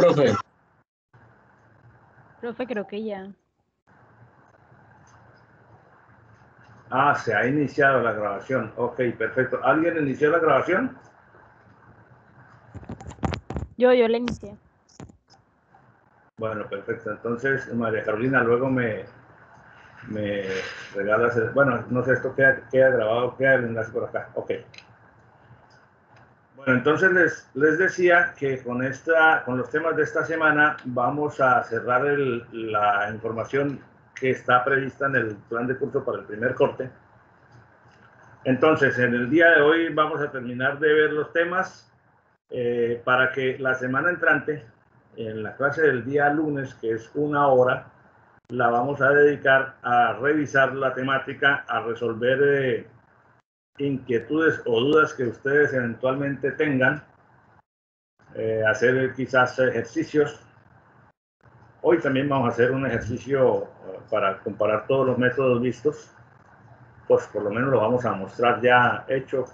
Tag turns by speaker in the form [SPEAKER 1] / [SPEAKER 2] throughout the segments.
[SPEAKER 1] profe.
[SPEAKER 2] Profe, creo que ya.
[SPEAKER 3] Ah, se ha iniciado la grabación. Ok, perfecto. ¿Alguien inició la grabación?
[SPEAKER 2] Yo la inicié.
[SPEAKER 3] Bueno, perfecto. Entonces, María Carolina, luego me regalas bueno, no sé, esto queda grabado, queda el enlace por acá. Ok. Bueno, entonces les decía que con los temas de esta semana vamos a cerrar la información que está prevista en el plan de curso para el primer corte. Entonces, en el día de hoy vamos a terminar de ver los temas para que la semana entrante, en la clase del día lunes, que es 1 hora, la vamos a dedicar a revisar la temática, a resolver inquietudes o dudas que ustedes eventualmente tengan, hacer quizás ejercicios. Hoy también vamos a hacer un ejercicio para comparar todos los métodos vistos. Pues por lo menos lo vamos a mostrar ya hecho,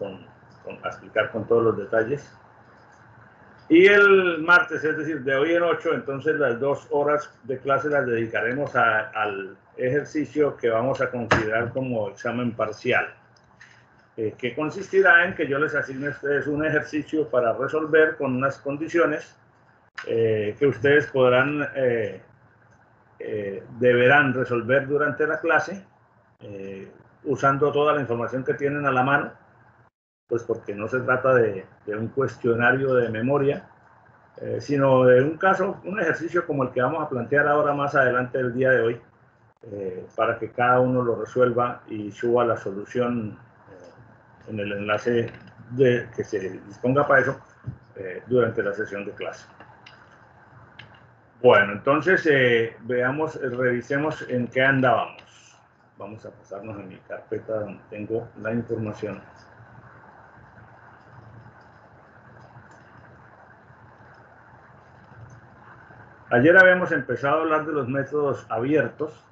[SPEAKER 3] a explicar con todos los detalles. Y el martes, es decir, de hoy en 8, entonces las 2 horas de clase las dedicaremos al ejercicio que vamos a considerar como examen parcial, que consistirá en que yo les asigne a ustedes un ejercicio para resolver con unas condiciones que ustedes deberán resolver durante la clase, usando toda la información que tienen a la mano, pues porque no se trata de un cuestionario de memoria, sino de un ejercicio como el que vamos a plantear ahora más adelante el día de hoy, para que cada uno lo resuelva y suba la solución en el enlace que se disponga para eso durante la sesión de clase. Bueno, entonces revisemos en qué andábamos. Vamos a pasarnos a mi carpeta donde tengo la información. Ayer habíamos empezado a hablar de los métodos abiertos,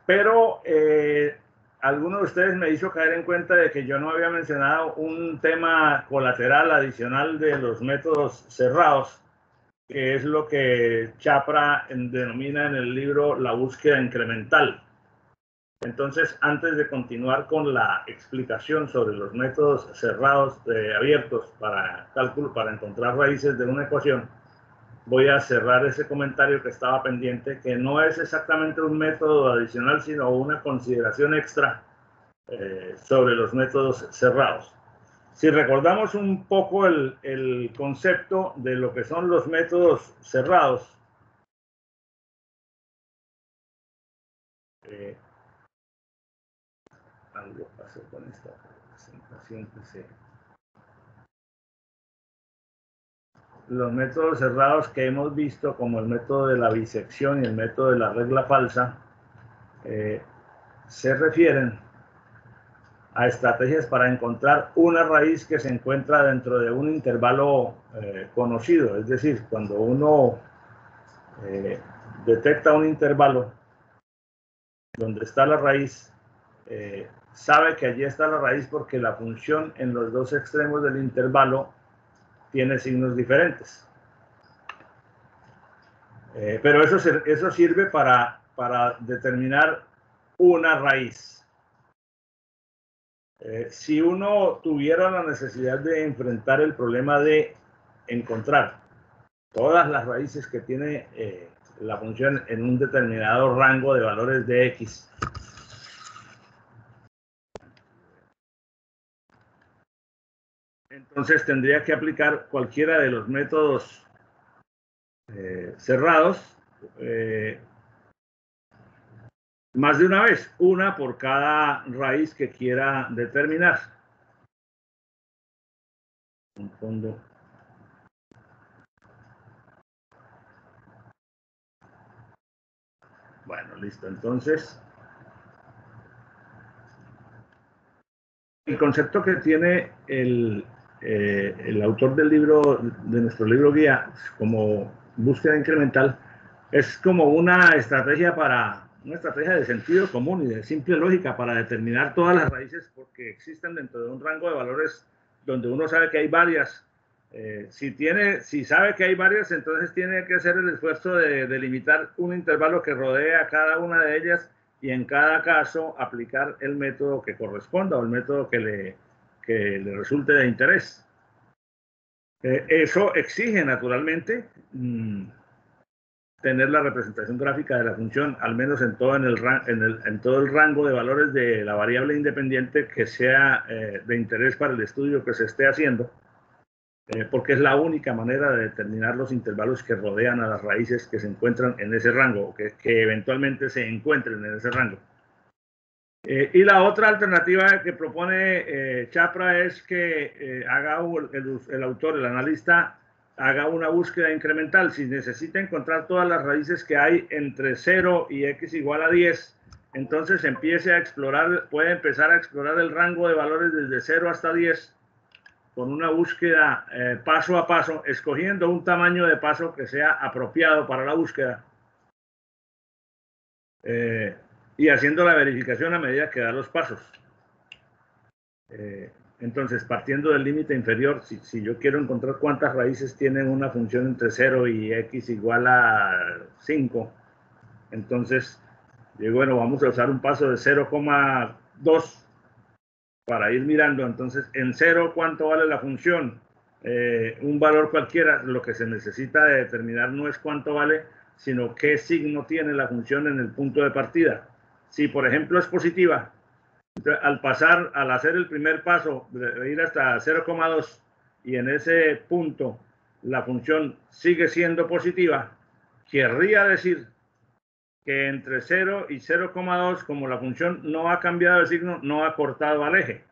[SPEAKER 3] pero alguno de ustedes me hizo caer en cuenta de que yo no había mencionado un tema colateral adicional de los métodos cerrados, que es lo que Chapra denomina en el libro la búsqueda incremental. Entonces, antes de continuar con la explicación sobre los métodos cerrados abiertos para cálculo, para encontrar raíces de una ecuación, voy a cerrar ese comentario que estaba pendiente, que no es exactamente un método adicional, sino una consideración extra sobre los métodos cerrados. Si recordamos un poco el concepto de lo que son los métodos cerrados, algo pasó con esta presentación los métodos cerrados que hemos visto, como el método de la bisección y el método de la regla falsa, se refieren a estrategias para encontrar una raíz que se encuentra dentro de un intervalo conocido. Es decir, cuando uno detecta un intervalo donde está la raíz, sabe que allí está la raíz porque la función en los dos extremos del intervalo tiene signos diferentes. Pero eso sirve para determinar una raíz. Si uno tuviera la necesidad de enfrentar el problema de encontrar todas las raíces que tiene la función en un determinado rango de valores de x, entonces tendría que aplicar cualquiera de los métodos cerrados más de una vez, una por cada raíz que quiera determinar. Un fondo. Bueno, listo. Entonces, el concepto que tiene el autor del libro, de nuestro libro guía, como búsqueda incremental, es como una estrategia de sentido común y de simple lógica para determinar todas las raíces porque existen dentro de un rango de valores donde uno sabe que hay varias Si sabe que hay varias, entonces tiene que hacer el esfuerzo de delimitar un intervalo que rodee a cada una de ellas y en cada caso aplicar el método que corresponda o el método que le resulte de interés. Eso exige naturalmente tener la representación gráfica de la función, al menos en todo el rango de valores de la variable independiente que sea de interés para el estudio que se esté haciendo, porque es la única manera de determinar los intervalos que rodean a las raíces que se encuentran en ese rango, que eventualmente se encuentren en ese rango. Y la otra alternativa que propone Chapra es que haga el autor, el analista, haga una búsqueda incremental. Si necesita encontrar todas las raíces que hay entre 0 y x igual a 10, entonces empiece a explorar, puede empezar a explorar el rango de valores desde 0 hasta 10 con una búsqueda paso a paso, escogiendo un tamaño de paso que sea apropiado para la búsqueda. Y haciendo la verificación a medida que da los pasos. Entonces, partiendo del límite inferior, si yo quiero encontrar cuántas raíces tienen una función entre 0 y x igual a 5, entonces, digo, bueno, vamos a usar un paso de 0,2 para ir mirando. Entonces, en 0, ¿cuánto vale la función? Un valor cualquiera. Lo que se necesita de determinar no es cuánto vale, sino qué signo tiene la función en el punto de partida. Si, por ejemplo, es positiva, al hacer el primer paso, de ir hasta 0,2 y en ese punto la función sigue siendo positiva, querría decir que entre 0 y 0,2, como la función no ha cambiado de signo, no ha cortado al eje.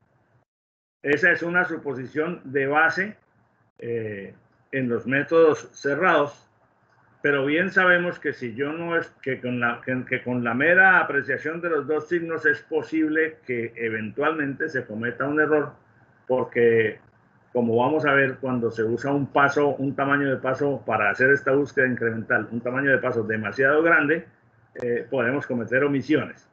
[SPEAKER 3] Esa es una suposición de base en los métodos cerrados. Pero bien sabemos que si yo no es que con la mera apreciación de los dos signos es posible que eventualmente se cometa un error, porque como vamos a ver, cuando se usa un tamaño de paso para hacer esta búsqueda incremental, un tamaño de paso demasiado grande, podemos cometer omisiones.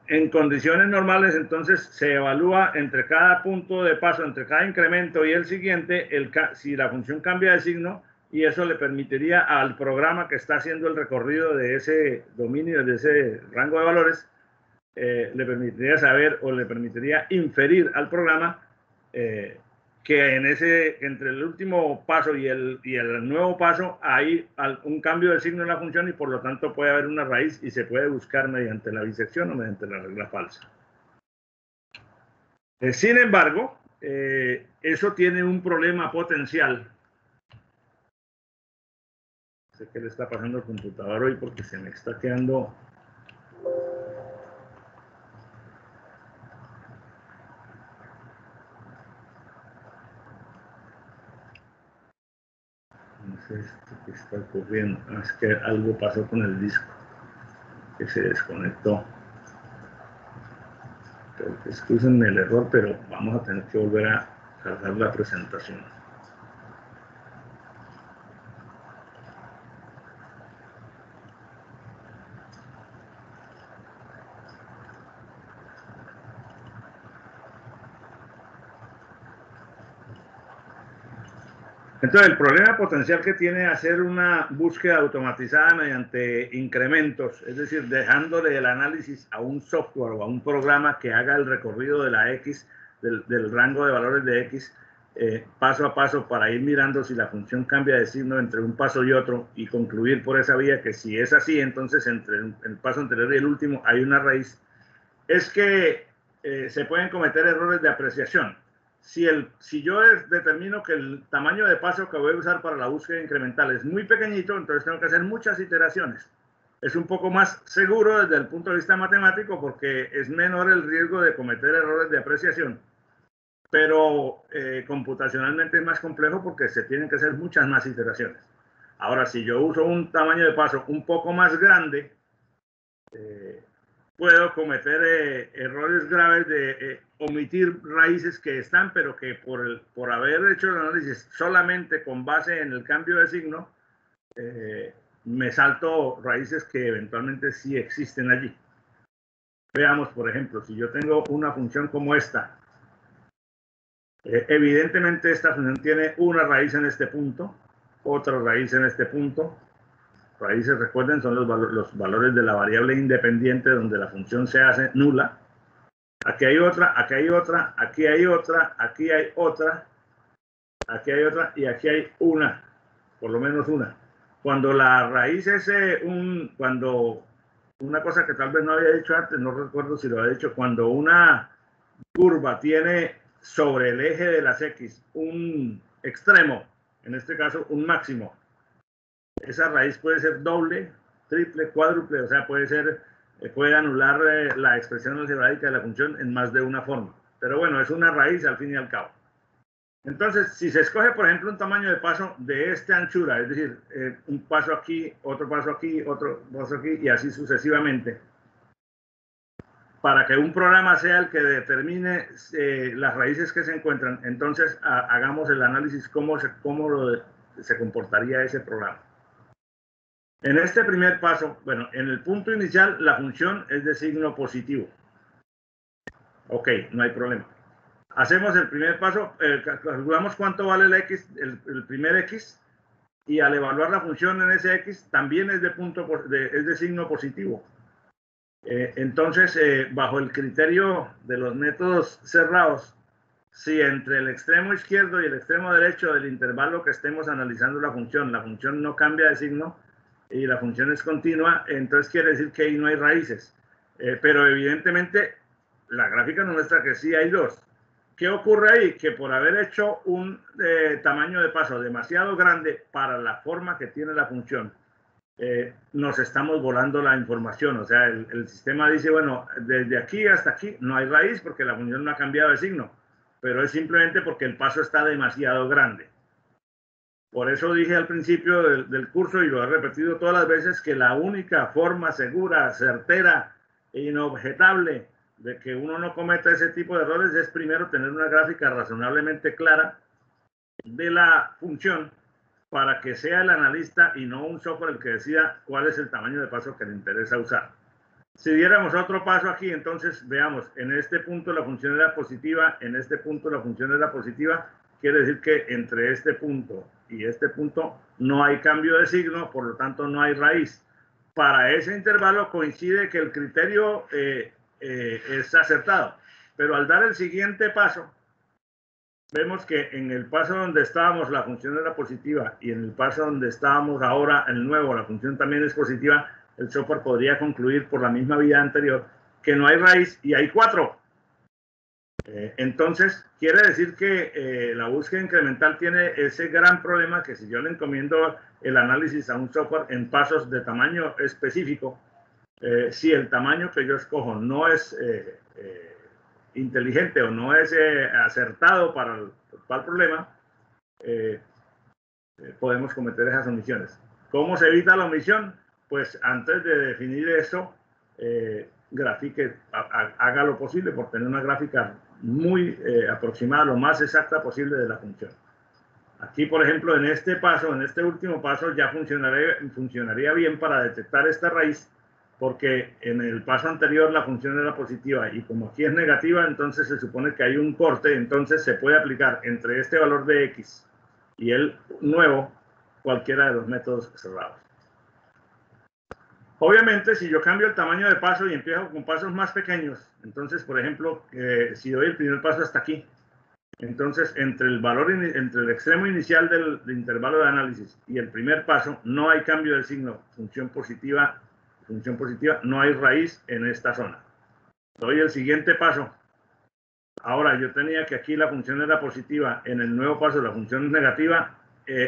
[SPEAKER 3] En condiciones normales, entonces, se evalúa entre cada punto de paso, entre cada incremento y el siguiente, si la función cambia de signo, y eso le permitiría al programa que está haciendo el recorrido de ese dominio, de ese rango de valores, le permitiría saber o le permitiría inferir al programa que entre el último paso y el nuevo paso hay un cambio de signo en la función y por lo tanto puede haber una raíz y se puede buscar mediante la bisección o mediante la regla falsa. Sin embargo, eso tiene un problema potencial. No sé qué le está pasando al computador hoy porque se me está quedando... No sé esto que está ocurriendo. Es que algo pasó con el disco que se desconectó. Excusenme el error, pero vamos a tener que volver a cargar la presentación. Entonces, el problema potencial que tiene hacer una búsqueda automatizada mediante incrementos, es decir, dejándole el análisis a un software o a un programa que haga el recorrido de la X, del rango de valores de X, paso a paso para ir mirando si la función cambia de signo entre un paso y otro y concluir por esa vía que si es así, entonces entre el paso anterior y el último hay una raíz, es que se pueden cometer errores de apreciación. Si yo determino que el tamaño de paso que voy a usar para la búsqueda incremental es muy pequeñito, entonces tengo que hacer muchas iteraciones. Es un poco más seguro desde el punto de vista matemático porque es menor el riesgo de cometer errores de apreciación. Pero computacionalmente es más complejo porque se tienen que hacer muchas más iteraciones. Ahora, si yo uso un tamaño de paso un poco más grande, puedo cometer errores graves de omitir raíces que están, pero que por haber hecho el análisis solamente con base en el cambio de signo, me salto raíces que eventualmente sí existen allí. Veamos, por ejemplo, si yo tengo una función como esta, Evidentemente esta función tiene una raíz en este punto, otra raíz en este punto. Raíces, recuerden, son los valores de la variable independiente donde la función se hace nula. Aquí hay otra, aquí hay otra, aquí hay otra, aquí hay otra, aquí hay otra y aquí hay una, por lo menos una. Cuando la raíz es cuando una cosa que tal vez no había dicho antes, no recuerdo si lo había dicho, cuando una curva tiene sobre el eje de las X un extremo, en este caso un máximo, esa raíz puede ser doble, triple, cuádruple, o sea, puede anular la expresión algebraica de la función en más de una forma. Pero bueno, es una raíz al fin y al cabo. Entonces, si se escoge, por ejemplo, un tamaño de paso de esta anchura, es decir, un paso aquí, otro paso aquí, otro paso aquí, y así sucesivamente, para que un programa sea el que determine las raíces que se encuentran, entonces hagamos el análisis cómo se comportaría ese programa. En este primer paso, bueno, en el punto inicial la función es de signo positivo. Ok, no hay problema. Hacemos el primer paso, calculamos cuánto vale el X, el primer X, y al evaluar la función en ese X también es de signo positivo. Entonces, bajo el criterio de los métodos cerrados, si entre el extremo izquierdo y el extremo derecho del intervalo que estemos analizando la función no cambia de signo y la función es continua, entonces quiere decir que ahí no hay raíces. Pero evidentemente la gráfica nos muestra que sí hay dos. ¿Qué ocurre ahí? Que por haber hecho un tamaño de paso demasiado grande para la forma que tiene la función, nos estamos volando la información. O sea, el sistema dice, bueno, desde aquí hasta aquí no hay raíz porque la función no ha cambiado de signo, pero es simplemente porque el paso está demasiado grande. Por eso dije al principio del curso, y lo he repetido todas las veces, que la única forma segura, certera e inobjetable de que uno no cometa ese tipo de errores es primero tener una gráfica razonablemente clara de la función para que sea el analista y no un software el que decida cuál es el tamaño de paso que le interesa usar. Si diéramos otro paso aquí, entonces veamos, en este punto la función era positiva, en este punto la función era positiva, quiere decir que entre este punto y este punto no hay cambio de signo, por lo tanto no hay raíz. Para ese intervalo coincide que el criterio es acertado, pero al dar el siguiente paso, vemos que en el paso donde estábamos la función era positiva y en el paso donde estábamos ahora, el nuevo, la función también es positiva, el software podría concluir por la misma vía anterior que no hay raíz y hay 4. Entonces, quiere decir que la búsqueda incremental tiene ese gran problema que si yo le encomiendo el análisis a un software en pasos de tamaño específico, si el tamaño que yo escojo no es inteligente o no es acertado para el problema, podemos cometer esas omisiones. ¿Cómo se evita la omisión? Pues antes de definir eso, grafique, haga lo posible por tener una gráfica muy aproximada, lo más exacta posible de la función. Aquí, por ejemplo, en este paso, en este último paso, ya funcionaría bien para detectar esta raíz, porque en el paso anterior la función era positiva y como aquí es negativa, entonces se supone que hay un corte, entonces se puede aplicar entre este valor de X y el nuevo cualquiera de los métodos cerrados. Obviamente, si yo cambio el tamaño de paso y empiezo con pasos más pequeños, entonces, por ejemplo, si doy el primer paso hasta aquí, entonces entre el extremo inicial del intervalo de análisis y el primer paso no hay cambio de signo, función positiva, no hay raíz en esta zona. Doy el siguiente paso. Ahora yo tenía que aquí la función era positiva, en el nuevo paso la función es negativa,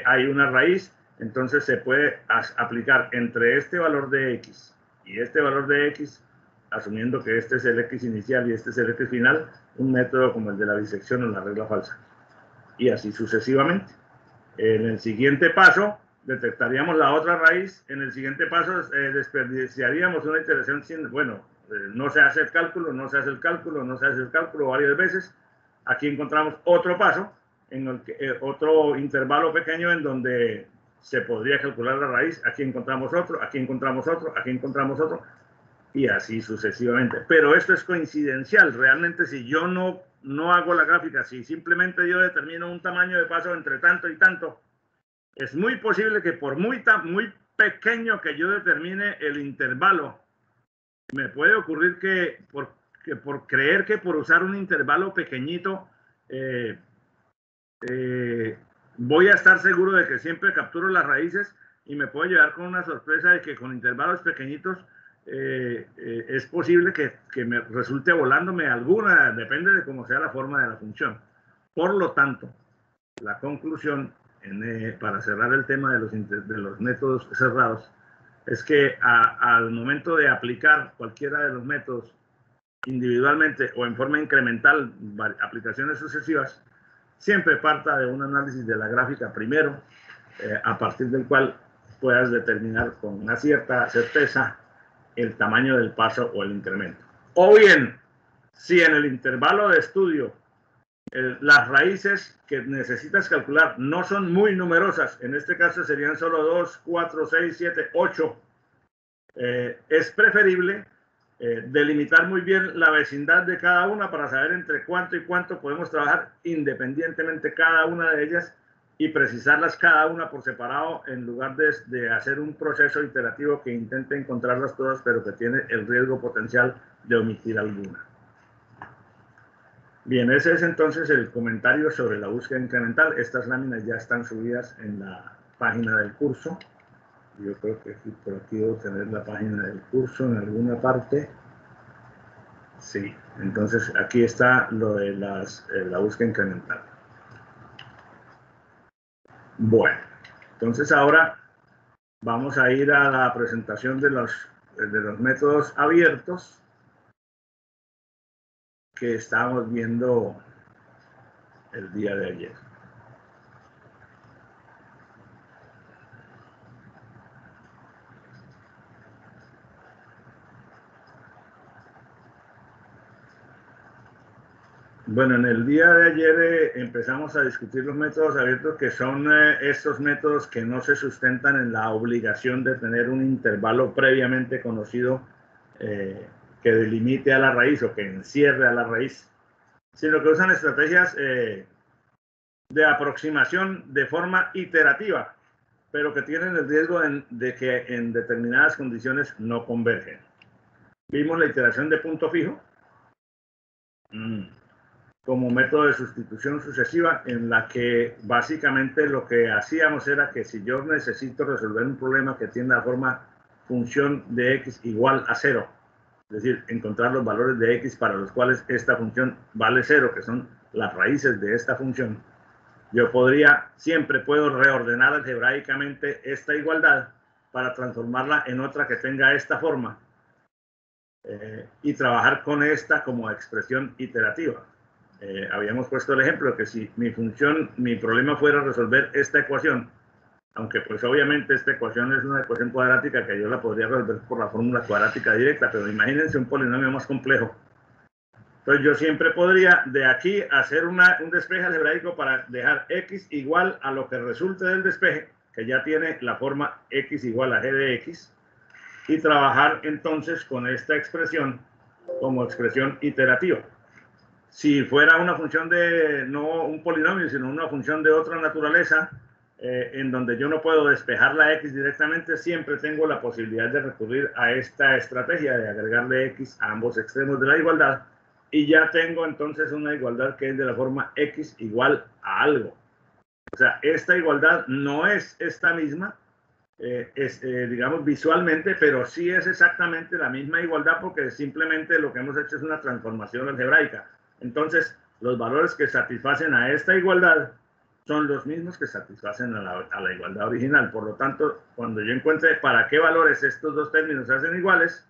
[SPEAKER 3] hay una raíz, entonces se puede aplicar entre este valor de X y este valor de X, asumiendo que este es el X inicial y este es el X final, un método como el de la bisección o la regla falsa. Y así sucesivamente. En el siguiente paso, detectaríamos la otra raíz. En el siguiente paso, desperdiciaríamos una iteración sin, bueno, no se hace el cálculo, no se hace el cálculo, no se hace el cálculo varias veces. Aquí encontramos otro paso, en el que, otro intervalo pequeño en donde se podría calcular la raíz. Aquí encontramos otro, aquí encontramos otro, aquí encontramos otro. y así sucesivamente. Pero esto es coincidencial. Realmente, si yo no hago la gráfica, si simplemente yo determino un tamaño de paso entre tanto y tanto, es muy posible que por muy pequeño que yo determine el intervalo, me puede ocurrir que por creer que por usar un intervalo pequeñito, voy a estar seguro de que siempre capturo las raíces, y me puedo llevar con una sorpresa de que con intervalos pequeñitos es posible que me resulte volándome alguna, depende de cómo sea la forma de la función. Por lo tanto, la conclusión, para cerrar el tema de los métodos cerrados, es que al momento de aplicar cualquiera de los métodos individualmente o en forma incremental, aplicaciones sucesivas, siempre parta de un análisis de la gráfica primero, a partir del cual puedas determinar con una cierta certeza el tamaño del paso o el incremento. O bien, si en el intervalo de estudio las raíces que necesitas calcular no son muy numerosas, en este caso serían solo 2, 4, 6, 7, 8, es preferible delimitar muy bien la vecindad de cada una para saber entre cuánto y cuánto podemos trabajar independientemente cada una de ellas, y precisarlas cada una por separado, en lugar de hacer un proceso iterativo que intente encontrarlas todas, pero que tiene el riesgo potencial de omitir alguna. Bien, ese es entonces el comentario sobre la búsqueda incremental. Estas láminas ya están subidas en la página del curso. Yo creo que por aquí debo tener la página del curso en alguna parte. Sí, entonces aquí está lo de la búsqueda incremental. Bueno, entonces ahora vamos a ir a la presentación de los métodos abiertos que estábamos viendo el día de ayer. Bueno, en el día de ayer empezamos a discutir los métodos abiertos, que son estos métodos que no se sustentan en la obligación de tener un intervalo previamente conocido que delimite a la raíz o que encierre a la raíz, sino que usan estrategias de aproximación de forma iterativa, pero que tienen el riesgo de que en determinadas condiciones no convergen. Vimos la iteración de punto fijo como método de sustitución sucesiva, en la que básicamente lo que hacíamos era que si yo necesito resolver un problema que tiene la forma función de x igual a 0, es decir, encontrar los valores de x para los cuales esta función vale 0, que son las raíces de esta función, yo siempre puedo reordenar algebraicamente esta igualdad para transformarla en otra que tenga esta forma y trabajar con esta como expresión iterativa. Habíamos puesto el ejemplo de que si mi problema fuera resolver esta ecuación, aunque pues obviamente esta ecuación es una ecuación cuadrática que yo la podría resolver por la fórmula cuadrática directa, pero imagínense un polinomio más complejo. Entonces yo siempre podría de aquí hacer un despeje algebraico para dejar x igual a lo que resulte del despeje, que ya tiene la forma x igual a g de x, y trabajar entonces con esta expresión como expresión iterativa. Si fuera una función no un polinomio, sino una función de otra naturaleza, en donde yo no puedo despejar la x directamente, siempre tengo la posibilidad de recurrir a esta estrategia de agregarle x a ambos extremos de la igualdad, y ya tengo entonces una igualdad que es de la forma x igual a algo. O sea, esta igualdad no es esta misma, digamos visualmente, pero sí es exactamente la misma igualdad, porque simplemente lo que hemos hecho es una transformación algebraica. Entonces, los valores que satisfacen a esta igualdad son los mismos que satisfacen a la igualdad original. Por lo tanto, cuando yo encuentre para qué valores estos dos términos se hacen iguales,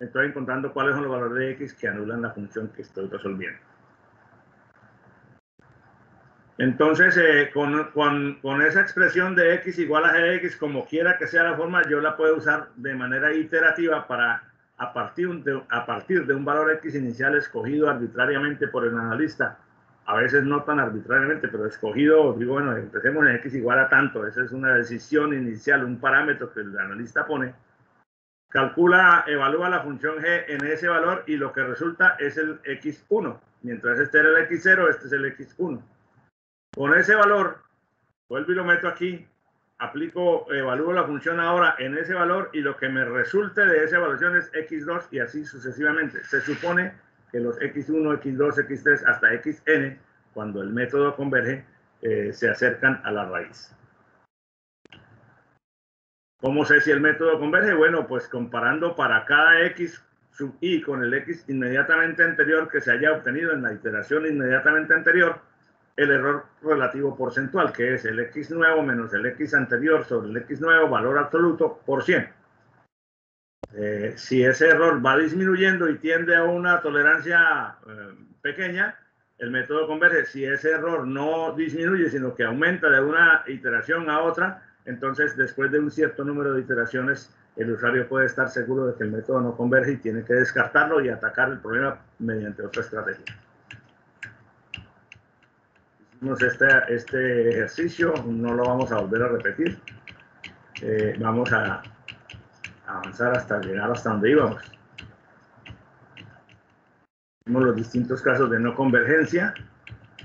[SPEAKER 3] estoy encontrando cuáles son los valores de x que anulan la función que estoy resolviendo. Entonces, con esa expresión de x igual a g de x, como quiera que sea la forma, yo la puedo usar de manera iterativa para, a partir de un valor x inicial escogido arbitrariamente por el analista, a veces no tan arbitrariamente, pero escogido, digo, bueno, empecemos en x igual a tanto, esa es una decisión inicial, un parámetro que el analista pone, evalúa la función g en ese valor y lo que resulta es el x1. Mientras este era el x0, este es el x1. Con ese valor, vuelvo y lo meto aquí, evalúo la función ahora en ese valor y lo que me resulte de esa evaluación es x2 y así sucesivamente. Se supone que los x1, x2, x3 hasta xn, cuando el método converge, se acercan a la raíz. ¿Cómo sé si el método converge? Bueno, pues comparando para cada x sub i con el x inmediatamente anterior que se haya obtenido en la iteración inmediatamente anterior, el error relativo porcentual, que es el x nuevo menos el x anterior sobre el x nuevo, valor absoluto, por 100. Si ese error va disminuyendo y tiende a una tolerancia pequeña, el método converge. Si ese error no disminuye, sino que aumenta de una iteración a otra, entonces después de un cierto número de iteraciones, el usuario puede estar seguro de que el método no converge y tiene que descartarlo y atacar el problema mediante otra estrategia. Hicimos este ejercicio, no lo vamos a volver a repetir. Vamos a avanzar hasta llegar hasta donde íbamos. Vimos los distintos casos de no convergencia.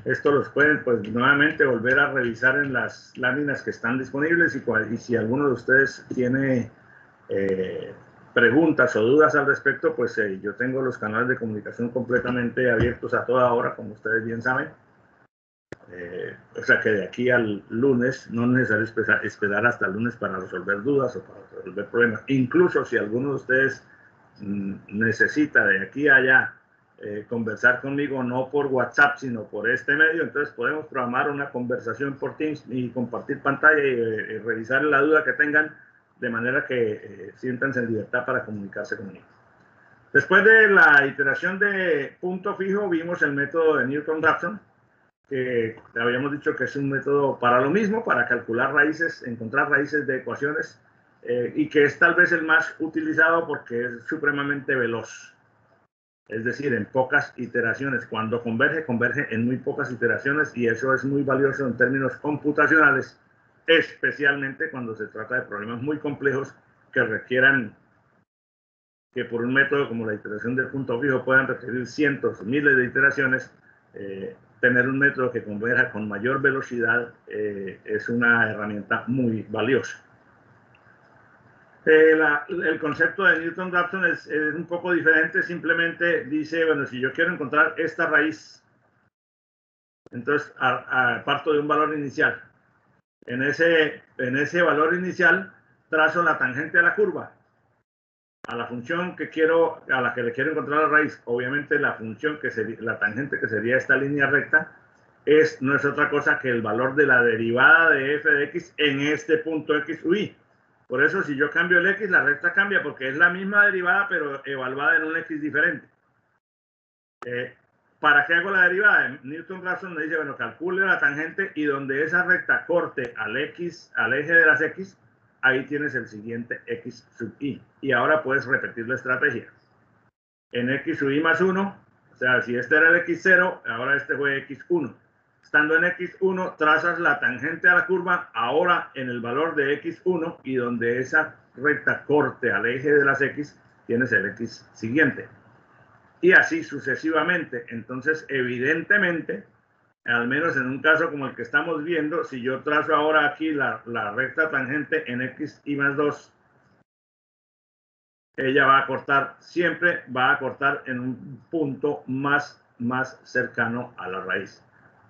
[SPEAKER 3] Esto los pueden, pues, nuevamente volver a revisar en las láminas que están disponibles y si alguno de ustedes tiene preguntas o dudas al respecto, pues yo tengo los canales de comunicación completamente abiertos a toda hora, como ustedes bien saben. O sea que de aquí al lunes no es necesario esperar hasta el lunes para resolver dudas o para resolver problemas. Incluso si alguno de ustedes necesita de aquí a allá conversar conmigo, no por WhatsApp, sino por este medio, entonces podemos programar una conversación por Teams y compartir pantalla y revisar la duda que tengan, de manera que siéntanse en libertad para comunicarse conmigo. Después de la iteración de punto fijo, vimos el método de Newton-Raphson, que habíamos dicho que es un método para lo mismo, para calcular raíces, encontrar raíces de ecuaciones, y que es tal vez el más utilizado porque es supremamente veloz. Es decir, en pocas iteraciones. Cuando converge, converge en muy pocas iteraciones y eso es muy valioso en términos computacionales, especialmente cuando se trata de problemas muy complejos que requieran que por un método como la iteración del punto fijo puedan requerir cientos, miles de iteraciones. Tener un método que converja con mayor velocidad es una herramienta muy valiosa. El concepto de Newton-Raphson es un poco diferente. Simplemente dice, bueno, si yo quiero encontrar esta raíz, entonces parto de un valor inicial. En ese valor inicial trazo la tangente a la curva, a la función a la que le quiero encontrar la raíz. Obviamente la función la tangente, que sería esta línea recta, no es otra cosa que el valor de la derivada de f de x en este punto x u y. Por eso, si yo cambio el x, la recta cambia, porque es la misma derivada, pero evaluada en un x diferente. ¿Para qué hago la derivada? Newton-Raphson me dice, bueno, calcule la tangente y donde esa recta corte al eje de las x, ahí tienes el siguiente x sub i. Y ahora puedes repetir la estrategia. En x sub i más 1, o sea, si este era el x0, ahora este fue x1. Estando en x1, trazas la tangente a la curva, ahora en el valor de x1, y donde esa recta corte al eje de las x, tienes el x siguiente. Y así sucesivamente. Entonces, evidentemente, al menos en un caso como el que estamos viendo, si yo trazo ahora aquí la recta tangente en x y más 2, ella va a cortar, siempre va a cortar en un punto más cercano a la raíz.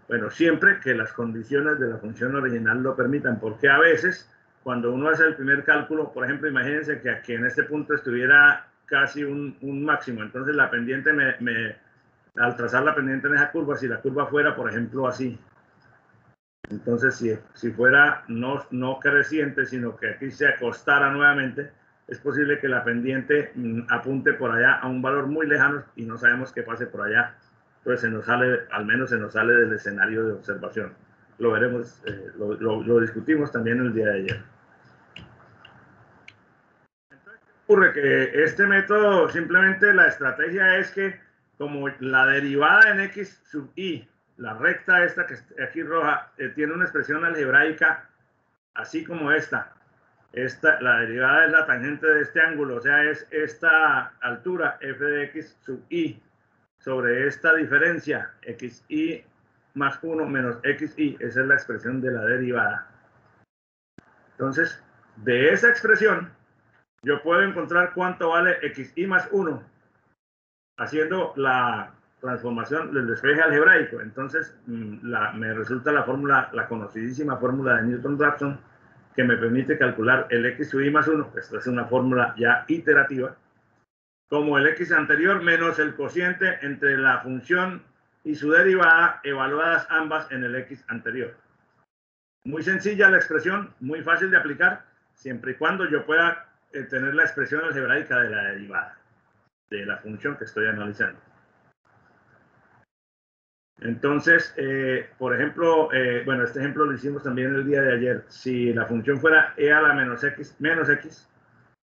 [SPEAKER 3] Bueno, siempre que las condiciones de la función original lo permitan, porque a veces, cuando uno hace el primer cálculo, por ejemplo, imagínense que aquí en este punto estuviera casi un máximo, entonces la pendiente al trazar la pendiente en esa curva, si la curva fuera, por ejemplo, así, entonces si fuera no creciente, sino que aquí se acostara nuevamente, es posible que la pendiente apunte por allá a un valor muy lejano y no sabemos qué pase por allá. Entonces al menos se nos sale del escenario de observación. Lo veremos, lo discutimos también el día de ayer. Entonces, ¿qué ocurre? Que este método, simplemente la estrategia es que como la derivada en x sub i, la recta esta que está aquí roja, tiene una expresión algebraica así como esta. la derivada es la tangente de este ángulo, o sea, es esta altura f de x sub i sobre esta diferencia xi más 1 menos xi, esa es la expresión de la derivada. Entonces, de esa expresión, yo puedo encontrar cuánto vale xi más 1 haciendo la transformación del despeje algebraico. Entonces, me resulta la fórmula, la conocidísima fórmula de Newton-Raphson, que me permite calcular el x sub i más 1, esta es una fórmula ya iterativa, como el x anterior menos el cociente entre la función y su derivada, evaluadas ambas en el x anterior. Muy sencilla la expresión, muy fácil de aplicar, siempre y cuando yo pueda tener la expresión algebraica de la derivada de la función que estoy analizando. Entonces, por ejemplo, bueno, este ejemplo lo hicimos también el día de ayer. Si la función fuera e a la menos x,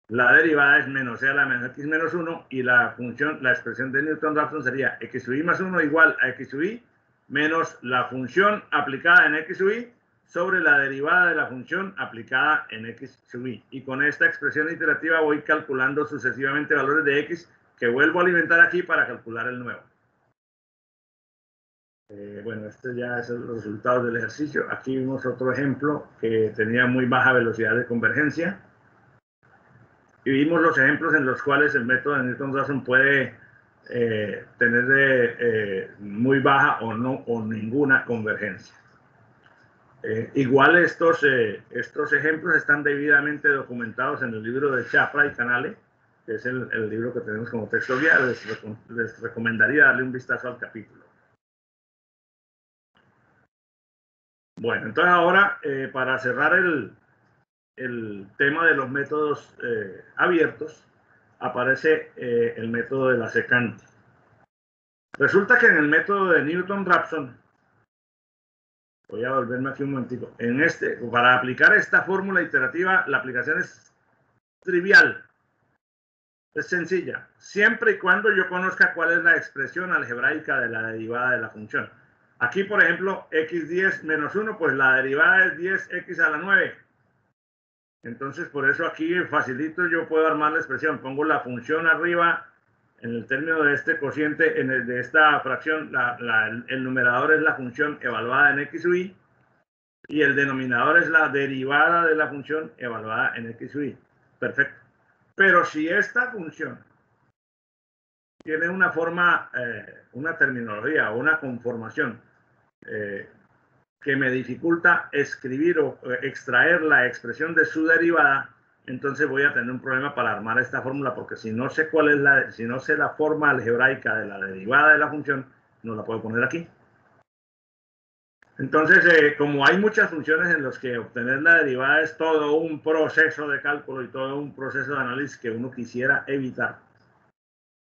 [SPEAKER 3] la derivada es menos e a la menos x menos 1 y la función, la expresión de Newton-Raphson sería x sub i más 1 igual a x sub i menos la función aplicada en x sub i sobre la derivada de la función aplicada en x sub i. Y con esta expresión iterativa voy calculando sucesivamente valores de x que vuelvo a alimentar aquí para calcular el nuevo. Bueno, este ya es el resultado del ejercicio. Aquí vimos otro ejemplo que tenía muy baja velocidad de convergencia. Y vimos los ejemplos en los cuales el método de Newton-Raphson puede tener muy baja o no o ninguna convergencia. Igual estos ejemplos están debidamente documentados en el libro de Chapra y Canale, que es el libro que tenemos como texto guía. Les recomendaría darle un vistazo al capítulo. Bueno, entonces ahora, para cerrar el tema de los métodos abiertos, aparece el método de la secante. Resulta que en el método de Newton-Raphson, voy a volverme aquí un momentico, para aplicar esta fórmula iterativa, la aplicación es trivial, es sencilla, siempre y cuando yo conozca cuál es la expresión algebraica de la derivada de la función. Aquí, por ejemplo, x10 menos 1, pues la derivada es 10x a la 9. Entonces, por eso aquí facilito yo puedo armar la expresión. Pongo la función arriba en el término de este cociente, de esta fracción. El numerador es la función evaluada en x sub i y el denominador es la derivada de la función evaluada en x sub i. Perfecto. Pero si esta función tiene una forma, una terminología o una conformación que me dificulta escribir o extraer la expresión de su derivada, entonces voy a tener un problema para armar esta fórmula, porque si no sé si no sé la forma algebraica de la derivada de la función, no la puedo poner aquí. Entonces, como hay muchas funciones en las que obtener la derivada es todo un proceso de cálculo y todo un proceso de análisis que uno quisiera evitar,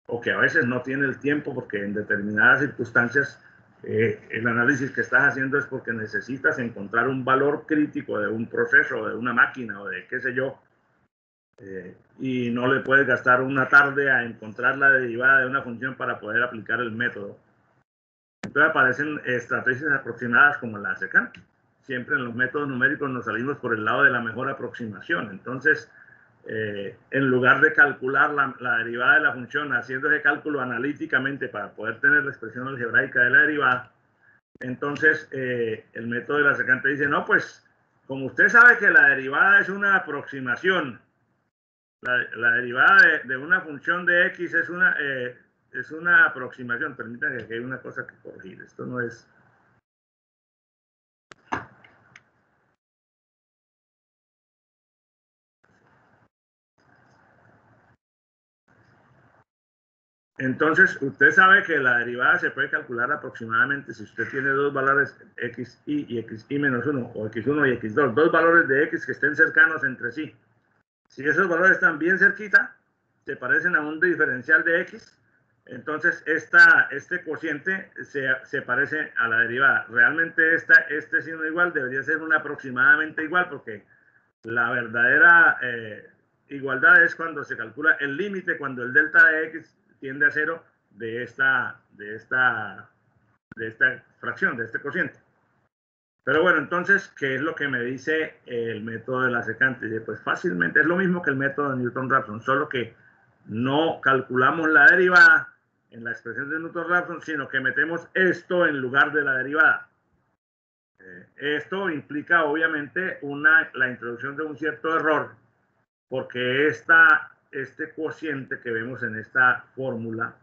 [SPEAKER 3] o que a veces no tiene el tiempo porque en determinadas circunstancias el análisis que estás haciendo es porque necesitas encontrar un valor crítico de un proceso, de una máquina o de qué sé yo, y no le puedes gastar una tarde a encontrar la derivada de una función para poder aplicar el método. Entonces aparecen estrategias aproximadas como la secante. Siempre en los métodos numéricos nos salimos por el lado de la mejor aproximación. Entonces, en lugar de calcular la derivada de la función, haciendo ese cálculo analíticamente para poder tener la expresión algebraica de la derivada, entonces el método de la secante dice, no, pues, como usted sabe que la derivada es una aproximación, la derivada de una función de x es una aproximación. Permítanme que aquí hay una cosa que corregir. Esto no es... Entonces, usted sabe que la derivada se puede calcular aproximadamente si usted tiene dos valores xi y xi menos 1, o x1 y x2, dos valores de x que estén cercanos entre sí. Si esos valores están bien cerquita, se parecen a un diferencial de x, entonces este cociente se parece a la derivada. Realmente este signo igual debería ser un aproximadamente igual, porque la verdadera igualdad es cuando se calcula el límite, cuando el delta de x tiende a 0 de esta fracción, de este cociente. Pero bueno, entonces, ¿qué es lo que me dice el método de la secante? Pues fácilmente es lo mismo que el método de Newton-Raphson, solo que no calculamos la derivada en la expresión de Newton-Raphson, sino que metemos esto en lugar de la derivada. Esto implica obviamente la introducción de un cierto error, porque este cociente que vemos en esta fórmula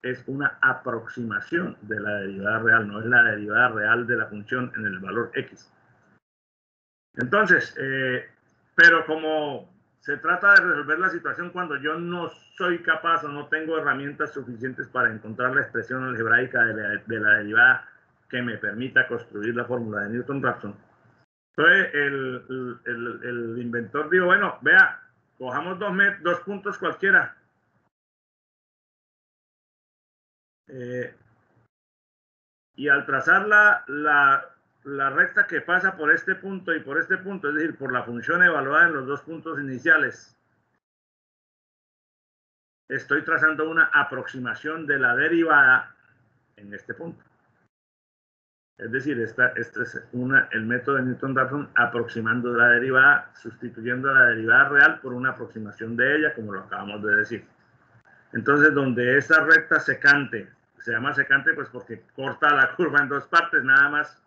[SPEAKER 3] es una aproximación de la derivada real, no es la derivada real de la función en el valor x. Entonces, pero como se trata de resolver la situación cuando yo no soy capaz o no tengo herramientas suficientes para encontrar la expresión algebraica de la derivada que me permita construir la fórmula de Newton-Raphson, entonces el inventor dijo, bueno, vea, cojamos dos puntos cualquiera. Y al trazar la recta que pasa por este punto y por este punto, es decir, por la función evaluada en los dos puntos iniciales, estoy trazando una aproximación de la derivada en este punto. Es decir, este es el método de Newton-Raphson aproximando la derivada, sustituyendo la derivada real por una aproximación de ella, como lo acabamos de decir. Entonces, donde esa recta secante, se llama secante pues porque corta la curva en dos partes, nada más,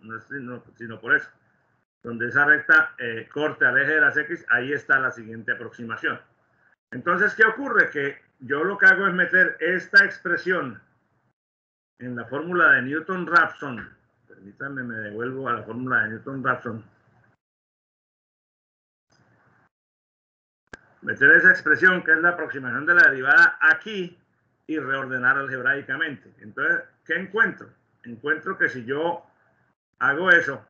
[SPEAKER 3] sino por eso. Donde esa recta corte al eje de las X, ahí está la siguiente aproximación. Entonces, ¿qué ocurre? Que yo lo que hago es meter esta expresión en la fórmula de Newton-Raphson. Permítanme, me devuelvo a la fórmula de Newton-Raphson. Meter esa expresión, que es la aproximación de la derivada, aquí y reordenar algebraicamente. Entonces, ¿qué encuentro? Encuentro que si yo hago eso,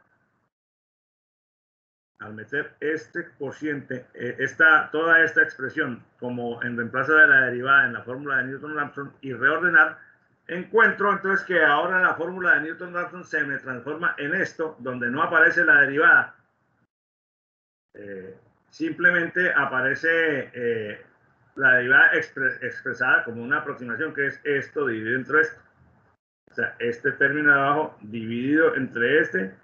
[SPEAKER 3] al meter este cociente, toda esta expresión como en reemplazo de la derivada en la fórmula de Newton-Raphson y reordenar, encuentro entonces que ahora la fórmula de Newton-Raphson se me transforma en esto, donde no aparece la derivada. Simplemente aparece la derivada expresada como una aproximación, que es esto dividido entre esto. O sea, este término de abajo dividido entre este,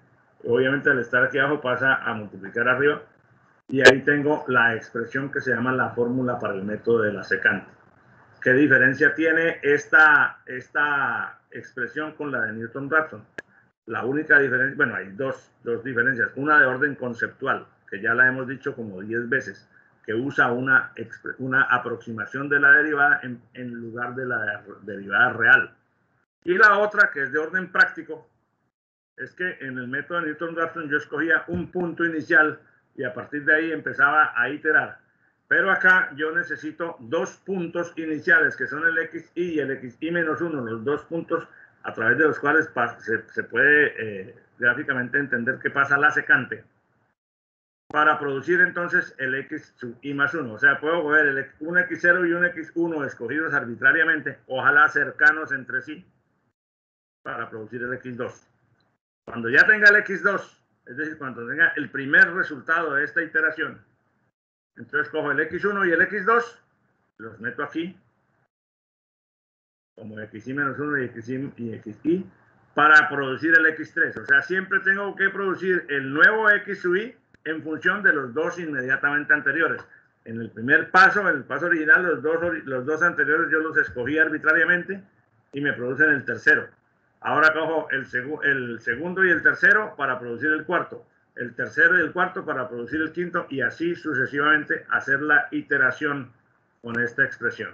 [SPEAKER 3] obviamente al estar aquí abajo pasa a multiplicar arriba, y ahí tengo la expresión que se llama la fórmula para el método de la secante. ¿Qué diferencia tiene esta expresión con la de Newton-Raphson? La única diferencia, bueno, hay dos diferencias. Una de orden conceptual, que ya la hemos dicho como 10 veces, que usa una aproximación de la derivada en lugar de la derivada real. Y la otra, que es de orden práctico, es que en el método de Newton-Raphson yo escogía un punto inicial y a partir de ahí empezaba a iterar. Pero acá yo necesito dos puntos iniciales, que son el xy y el xy menos 1, los dos puntos a través de los cuales se puede gráficamente entender qué pasa la secante, para producir entonces el x sub i más 1. O sea, puedo coger un x0 y un x1 escogidos arbitrariamente, ojalá cercanos entre sí, para producir el x2. Cuando ya tenga el x2, es decir, cuando tenga el primer resultado de esta iteración, entonces cojo el x1 y el x2, los meto aquí, como xy menos 1 y xy, para producir el x3. O sea, siempre tengo que producir el nuevo x sub i en función de los dos inmediatamente anteriores. En el primer paso, en el paso original, los dos anteriores yo los escogí arbitrariamente y me producen el tercero. Ahora cojo el segundo y el tercero para producir el cuarto, el tercero y el cuarto para producir el quinto, y así sucesivamente hacer la iteración con esta expresión.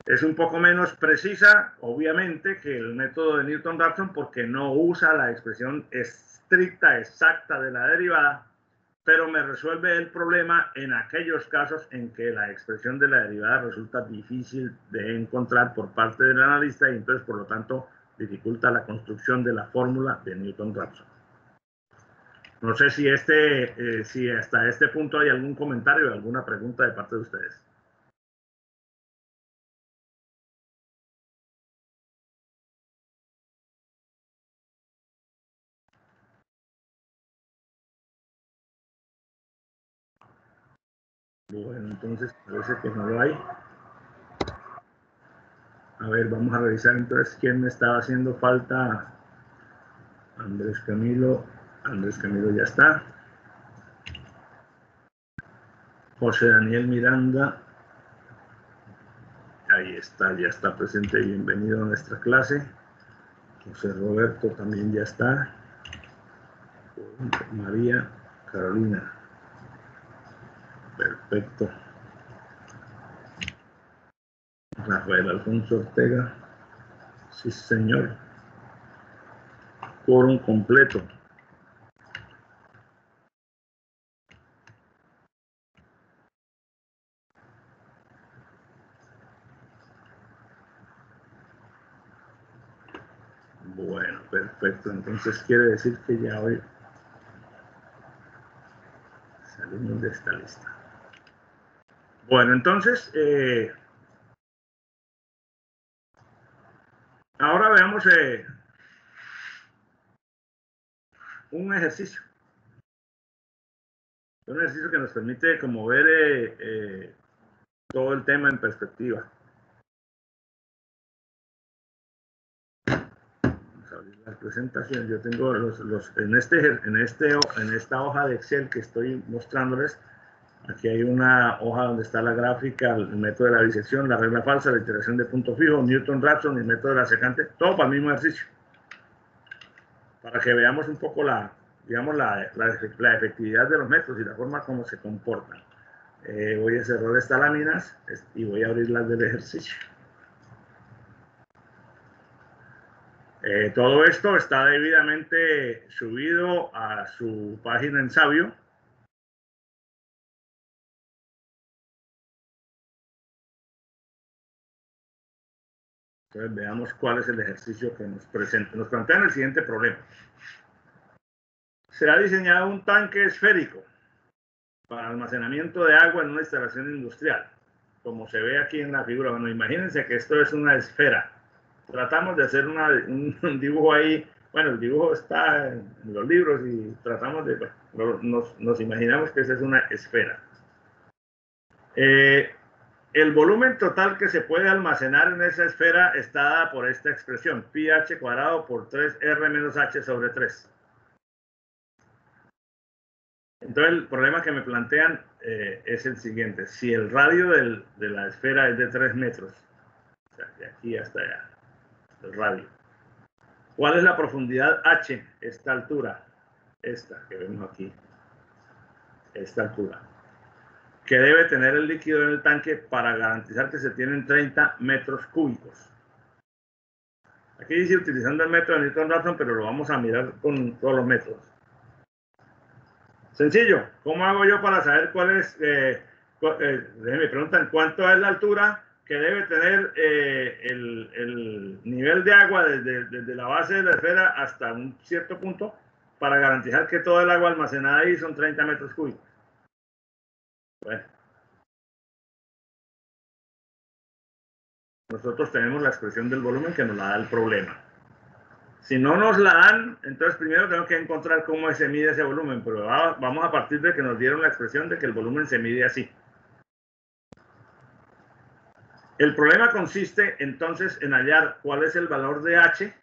[SPEAKER 3] Es un poco menos precisa, obviamente, que el método de Newton-Raphson porque no usa la expresión estricta, exacta de la derivada, pero me resuelve el problema en aquellos casos en que la expresión de la derivada resulta difícil de encontrar por parte del analista y entonces, por lo tanto, dificulta la construcción de la fórmula de Newton-Raphson. No sé si hasta este punto hay algún comentario o alguna pregunta de parte de ustedes. Bueno, entonces parece que no lo hay. A ver, vamos a revisar entonces quién me estaba haciendo falta. Andrés Camilo. Andrés Camilo ya está. José Daniel Miranda. Ahí está, ya está presente. Bienvenido a nuestra clase. José Roberto también ya está. María Carolina. Perfecto. Rafael Alfonso Ortega. Sí, señor. Quórum completo. Bueno, perfecto. Entonces quiere decir que ya hoy salimos de esta lista. Bueno, entonces, ahora veamos un ejercicio. Un ejercicio que nos permite como ver todo el tema en perspectiva. Vamos a abrir la presentación. Yo tengo en esta hoja de Excel que estoy mostrándoles. Aquí hay una hoja donde está la gráfica, el método de la bisección, la regla falsa, la iteración de punto fijo, Newton-Raphson y el método de la secante, todo para el mismo ejercicio. Para que veamos un poco digamos, la efectividad de los métodos y la forma como se comportan. Voy a cerrar estas láminas y voy a abrir las del ejercicio. Todo esto está debidamente subido a su página en Sabio. Entonces veamos cuál es el ejercicio que nos presenta. Nos plantean el siguiente problema. Se ha diseñado un tanque esférico para almacenamiento de agua en una instalación industrial. Como se ve aquí en la figura, bueno, imagínense que esto es una esfera. Tratamos de hacer un dibujo ahí. Bueno, el dibujo está en los libros y tratamos de, bueno, nos imaginamos que esa es una esfera. El volumen total que se puede almacenar en esa esfera está dada por esta expresión, pi h cuadrado por 3r menos h sobre 3. Entonces el problema que me plantean es el siguiente. Si el radio de la esfera es de 3 metros, o sea, de aquí hasta allá, el radio, ¿cuál es la profundidad h, esta altura? Esta que vemos aquí, esta altura, que debe tener el líquido en el tanque para garantizar que se tienen 30 metros cúbicos. Aquí dice utilizando el método de Newton-Raphson, pero lo vamos a mirar con todos los métodos. Sencillo. ¿Cómo hago yo para saber cuál es? Me preguntan cuánto es la altura que debe tener el nivel de agua desde la base de la esfera hasta un cierto punto para garantizar que todo el agua almacenada ahí son 30 metros cúbicos. Bueno. Nosotros tenemos la expresión del volumen que nos la da el problema. Si no nos la dan, entonces primero tengo que encontrar cómo se mide ese volumen, pero vamos a partir de que nos dieron la expresión de que el volumen se mide así. El problema consiste entonces en hallar cuál es el valor de H,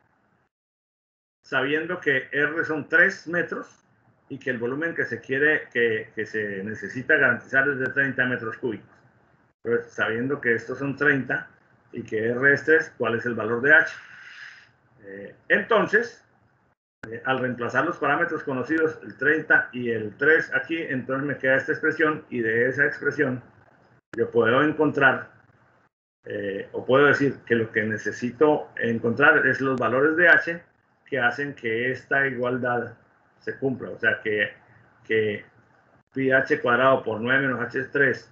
[SPEAKER 3] sabiendo que R son 3 metros y que el volumen que se quiere, que se necesita garantizar es de 30 metros cúbicos. Entonces, sabiendo que estos son 30 y que R es 3, ¿cuál es el valor de H? Entonces, al reemplazar los parámetros conocidos, el 30 y el 3 aquí, entonces me queda esta expresión y de esa expresión yo puedo encontrar o puedo decir que lo que necesito encontrar es los valores de H que hacen que esta igualdad se cumpla. O sea, que pi h cuadrado por 9 menos h3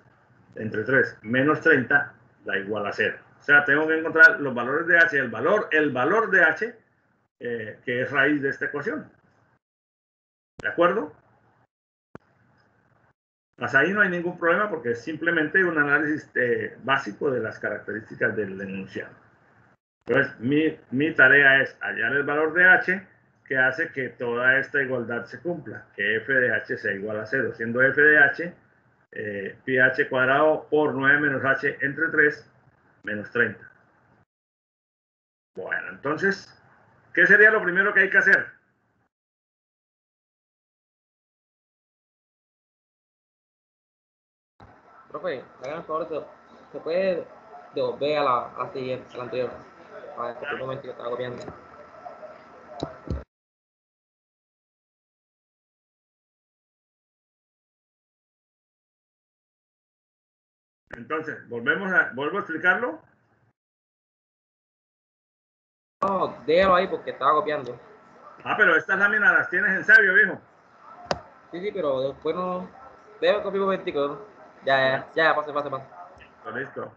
[SPEAKER 3] entre 3 menos 30 da igual a 0. O sea, tengo que encontrar los valores de H, el valor de H, que es raíz de esta ecuación. ¿De acuerdo? Hasta ahí no hay ningún problema porque es simplemente un análisis básico de las características del enunciado. Entonces, mi tarea es hallar el valor de H que hace que toda esta igualdad se cumpla, que f de h sea igual a 0, siendo f de h pi h cuadrado por 9 menos h entre 3 menos 30. Bueno, entonces, ¿qué sería lo primero que hay que hacer?
[SPEAKER 1] Profe, hágame el favor, se puede devolver a la siguiente, a la anterior. A ver, un momento que estaba copiando.
[SPEAKER 3] Entonces, vuelvo a explicarlo.
[SPEAKER 1] No, déjalo ahí porque estaba copiando.
[SPEAKER 3] Ah, pero estas láminas las tienes en sabio, viejo.
[SPEAKER 1] Sí, pero después no. Déjame copiar un momentico, ¿no? Ya, pase.
[SPEAKER 3] Listo.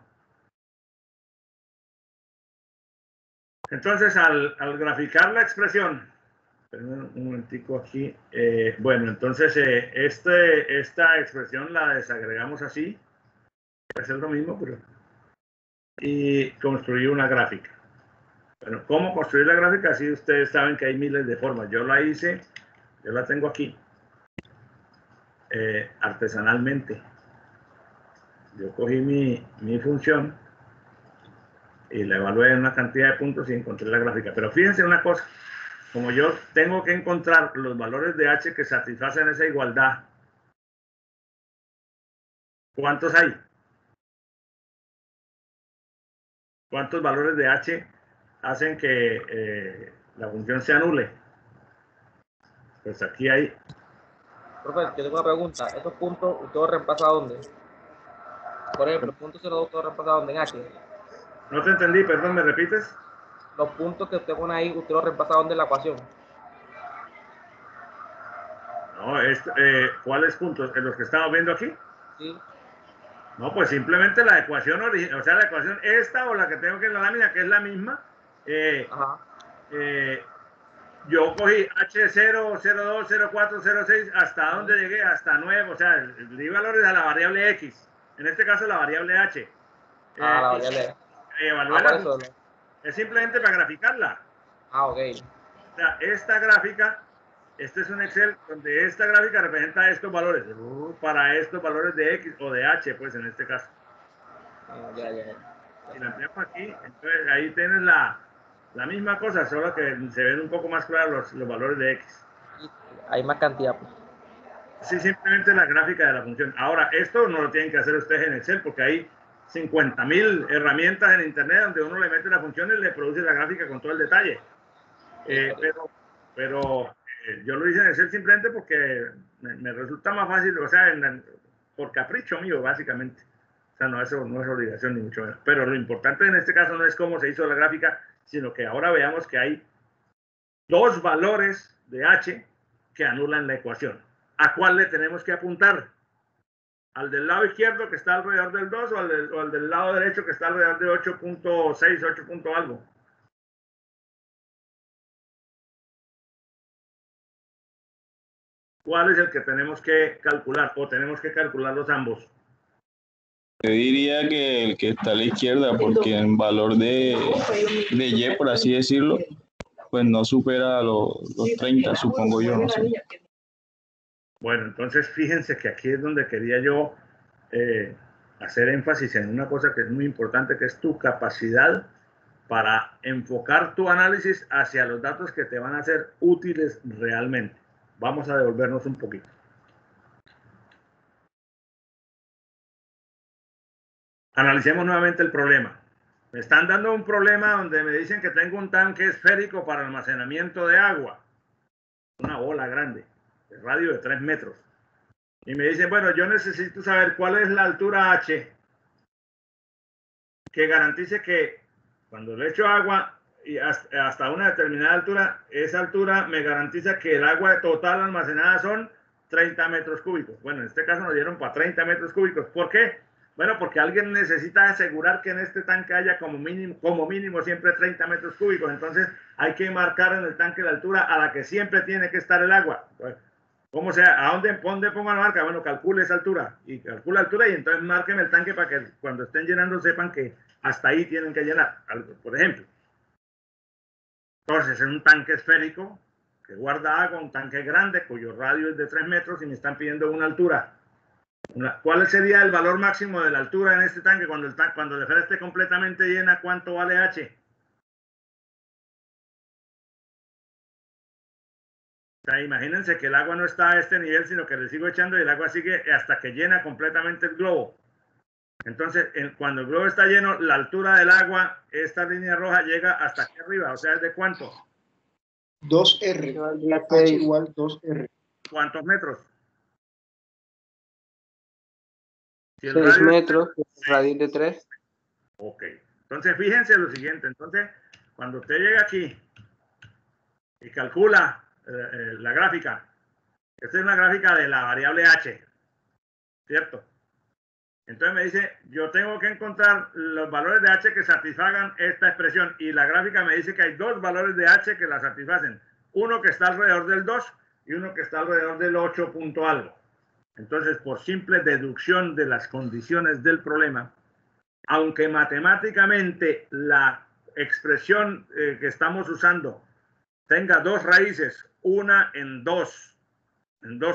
[SPEAKER 3] Entonces, al graficar la expresión, un momentico aquí. Bueno, entonces esta expresión la desagregamos así. Va a ser lo mismo, pero. Y construir una gráfica. Bueno, ¿cómo construir la gráfica? Así ustedes saben que hay miles de formas. Yo la hice, yo la tengo aquí, artesanalmente. Yo cogí mi función y la evalué en una cantidad de puntos y encontré la gráfica. Pero fíjense una cosa, como yo tengo que encontrar los valores de h que satisfacen esa igualdad, ¿cuántos hay? ¿Cuántos valores de h hacen que la función se anule? Pues aquí hay.
[SPEAKER 1] Profe, yo tengo una pregunta. ¿Estos puntos usted los reemplaza a dónde? Por ejemplo, el punto 02 usted los reemplaza a dónde, en H.
[SPEAKER 3] No te entendí, perdón, ¿me repites?
[SPEAKER 1] Los puntos que usted pone ahí, usted los reemplaza a dónde en la ecuación.
[SPEAKER 3] No, ¿cuáles puntos? ¿En los que estamos viendo aquí?
[SPEAKER 1] Sí.
[SPEAKER 3] No, pues simplemente la ecuación original, o sea, la ecuación esta o la que tengo que en la lámina, que es la misma.
[SPEAKER 1] Ajá.
[SPEAKER 3] Yo cogí H0, 02, 04, 06, ¿hasta dónde llegué? Hasta 9, o sea, le di valores a la variable X, en este caso la variable H.
[SPEAKER 1] La variable.
[SPEAKER 3] Evalué
[SPEAKER 1] Por
[SPEAKER 3] la
[SPEAKER 1] eso.
[SPEAKER 3] función. Es simplemente para graficarla.
[SPEAKER 1] Ok.
[SPEAKER 3] O sea, esta gráfica, este es un Excel donde esta gráfica representa estos valores, para estos valores de X o de H, pues en este caso.
[SPEAKER 1] Ya.
[SPEAKER 3] Si la ampliamos aquí, entonces ahí tienes la misma cosa, solo que se ven un poco más claros los valores de X.
[SPEAKER 1] Hay más cantidad, pues.
[SPEAKER 3] Sí, simplemente la gráfica de la función. Ahora, esto no lo tienen que hacer ustedes en Excel porque hay 50.000 herramientas en Internet donde uno le mete la función y le produce la gráfica con todo el detalle. Pero yo lo hice en Excel simplemente porque me resulta más fácil, o sea, por capricho mío, básicamente. O sea, no, eso no es obligación ni mucho menos. Pero lo importante en este caso no es cómo se hizo la gráfica, sino que ahora veamos que hay dos valores de h que anulan la ecuación. ¿A cuál le tenemos que apuntar? ¿Al del lado izquierdo que está alrededor del 2 o al del lado derecho que está alrededor de 8.6, 8 algo? ¿Cuál es el que tenemos que calcular o tenemos que calcularlos ambos?
[SPEAKER 4] Yo diría que el que está a la izquierda, porque en valor de Y, por así decirlo, pues no supera los 30, supongo yo, no sé.
[SPEAKER 3] Bueno, entonces fíjense que aquí es donde quería yo hacer énfasis en una cosa que es muy importante, que es tu capacidad para enfocar tu análisis hacia los datos que te van a ser útiles realmente. Vamos a devolvernos un poquito. Analicemos nuevamente el problema. Me están dando un problema donde me dicen que tengo un tanque esférico para almacenamiento de agua. Una bola grande, de radio de 3 metros. Y me dicen, bueno, yo necesito saber cuál es la altura H que garantice que cuando le echo agua y hasta una determinada altura, esa altura me garantiza que el agua total almacenada son 30 metros cúbicos. Bueno, en este caso nos dieron para 30 metros cúbicos. ¿Por qué? Bueno, porque alguien necesita asegurar que en este tanque haya como mínimo siempre 30 metros cúbicos. Entonces hay que marcar en el tanque la altura a la que siempre tiene que estar el agua. ¿Cómo sea? ¿Dónde pongo la marca? Bueno, calcule esa altura y calcula altura y entonces márqueme el tanque para que cuando estén llenando sepan que hasta ahí tienen que llenar, por ejemplo. Entonces, en un tanque esférico que guarda agua, un tanque grande cuyo radio es de 3 metros y me están pidiendo una altura. ¿Cuál sería el valor máximo de la altura en este tanque cuando la esfera esté completamente llena? ¿Cuánto vale H? O sea, imagínense que el agua no está a este nivel, sino que le sigo echando y el agua sigue hasta que llena completamente el globo. Entonces, cuando el globo está lleno, la altura del agua, esta línea roja llega hasta aquí arriba. O sea, ¿es de cuánto?
[SPEAKER 5] 2R. H igual 2R.
[SPEAKER 3] ¿Cuántos metros? Si el
[SPEAKER 6] 6
[SPEAKER 3] radio
[SPEAKER 6] metros, radio de 3.
[SPEAKER 3] Ok. Entonces, fíjense lo siguiente. Entonces, cuando usted llega aquí y calcula la gráfica, esta es una gráfica de la variable h, ¿cierto? Entonces me dice, yo tengo que encontrar los valores de h que satisfagan esta expresión, y la gráfica me dice que hay dos valores de h que la satisfacen. Uno que está alrededor del 2 y uno que está alrededor del 8 punto algo. Entonces, por simple deducción de las condiciones del problema, aunque matemáticamente la expresión que estamos usando tenga dos raíces, una en 2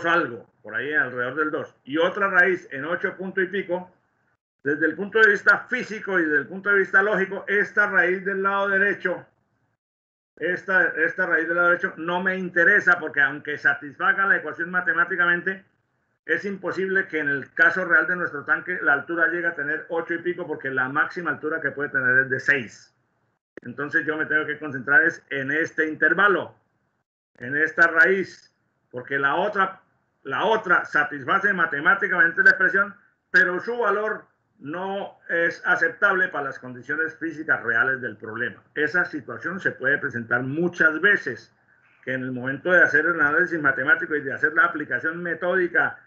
[SPEAKER 3] algo, por ahí alrededor del 2, y otra raíz en 8 punto y pico, desde el punto de vista físico y desde el punto de vista lógico, esta raíz del lado derecho, esta raíz del lado derecho no me interesa, porque aunque satisfaga la ecuación matemáticamente, es imposible que en el caso real de nuestro tanque la altura llegue a tener 8 y pico, porque la máxima altura que puede tener es de 6. Entonces yo me tengo que concentrar en este intervalo, en esta raíz, porque la otra satisface matemáticamente la expresión, pero su valor no es aceptable para las condiciones físicas reales del problema. Esa situación se puede presentar muchas veces, que en el momento de hacer el análisis matemático y de hacer la aplicación metódica,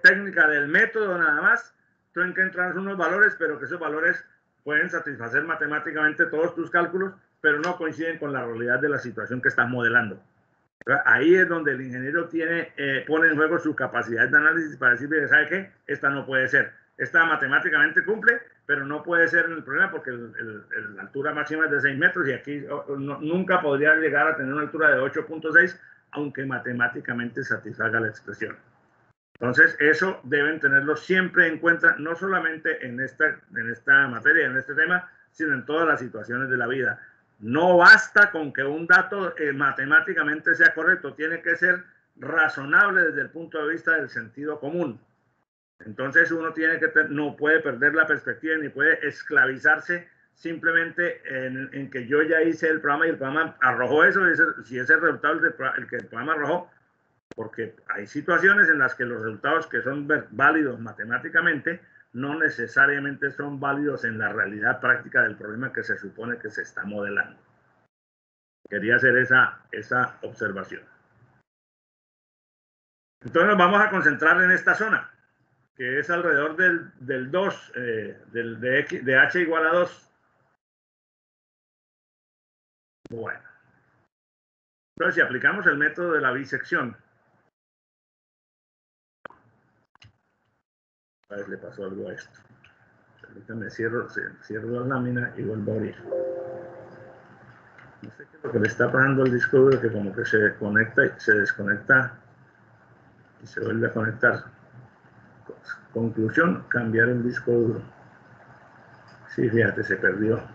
[SPEAKER 3] técnica del método nada más, tú encuentras unos valores, pero que esos valores pueden satisfacer matemáticamente todos tus cálculos, pero no coinciden con la realidad de la situación que estás modelando. Ahí es donde el ingeniero pone en juego su capacidad de análisis para decirle, ¿sabe qué? Esta no puede ser. Esta matemáticamente cumple, pero no puede ser en el problema, porque la altura máxima es de 6 metros y aquí nunca podría llegar a tener una altura de 8.6, aunque matemáticamente satisfaga la expresión. Entonces, eso deben tenerlo siempre en cuenta, no solamente en esta materia, en este tema, sino en todas las situaciones de la vida. No basta con que un dato matemáticamente sea correcto, tiene que ser razonable desde el punto de vista del sentido común. Entonces uno no puede perder la perspectiva ni puede esclavizarse simplemente en que yo ya hice el programa y el programa arrojó eso, si ese resultado el que el programa arrojó, porque hay situaciones en las que los resultados que son válidos matemáticamente no necesariamente son válidos en la realidad práctica del problema que se supone que se está modelando. Quería hacer esa observación. Entonces nos vamos a concentrar en esta zona, que es alrededor del 2, de h igual a 2. Bueno. Entonces, si aplicamos el método de la bisección, a ver, le pasó algo a esto. Permítanme, cierro la lámina y vuelvo a abrir. No sé qué es lo que le está pasando al disco duro, que como que se conecta y se desconecta y se vuelve a conectar. Conclusión, cambiar el disco duro. Sí, fíjate, se perdió.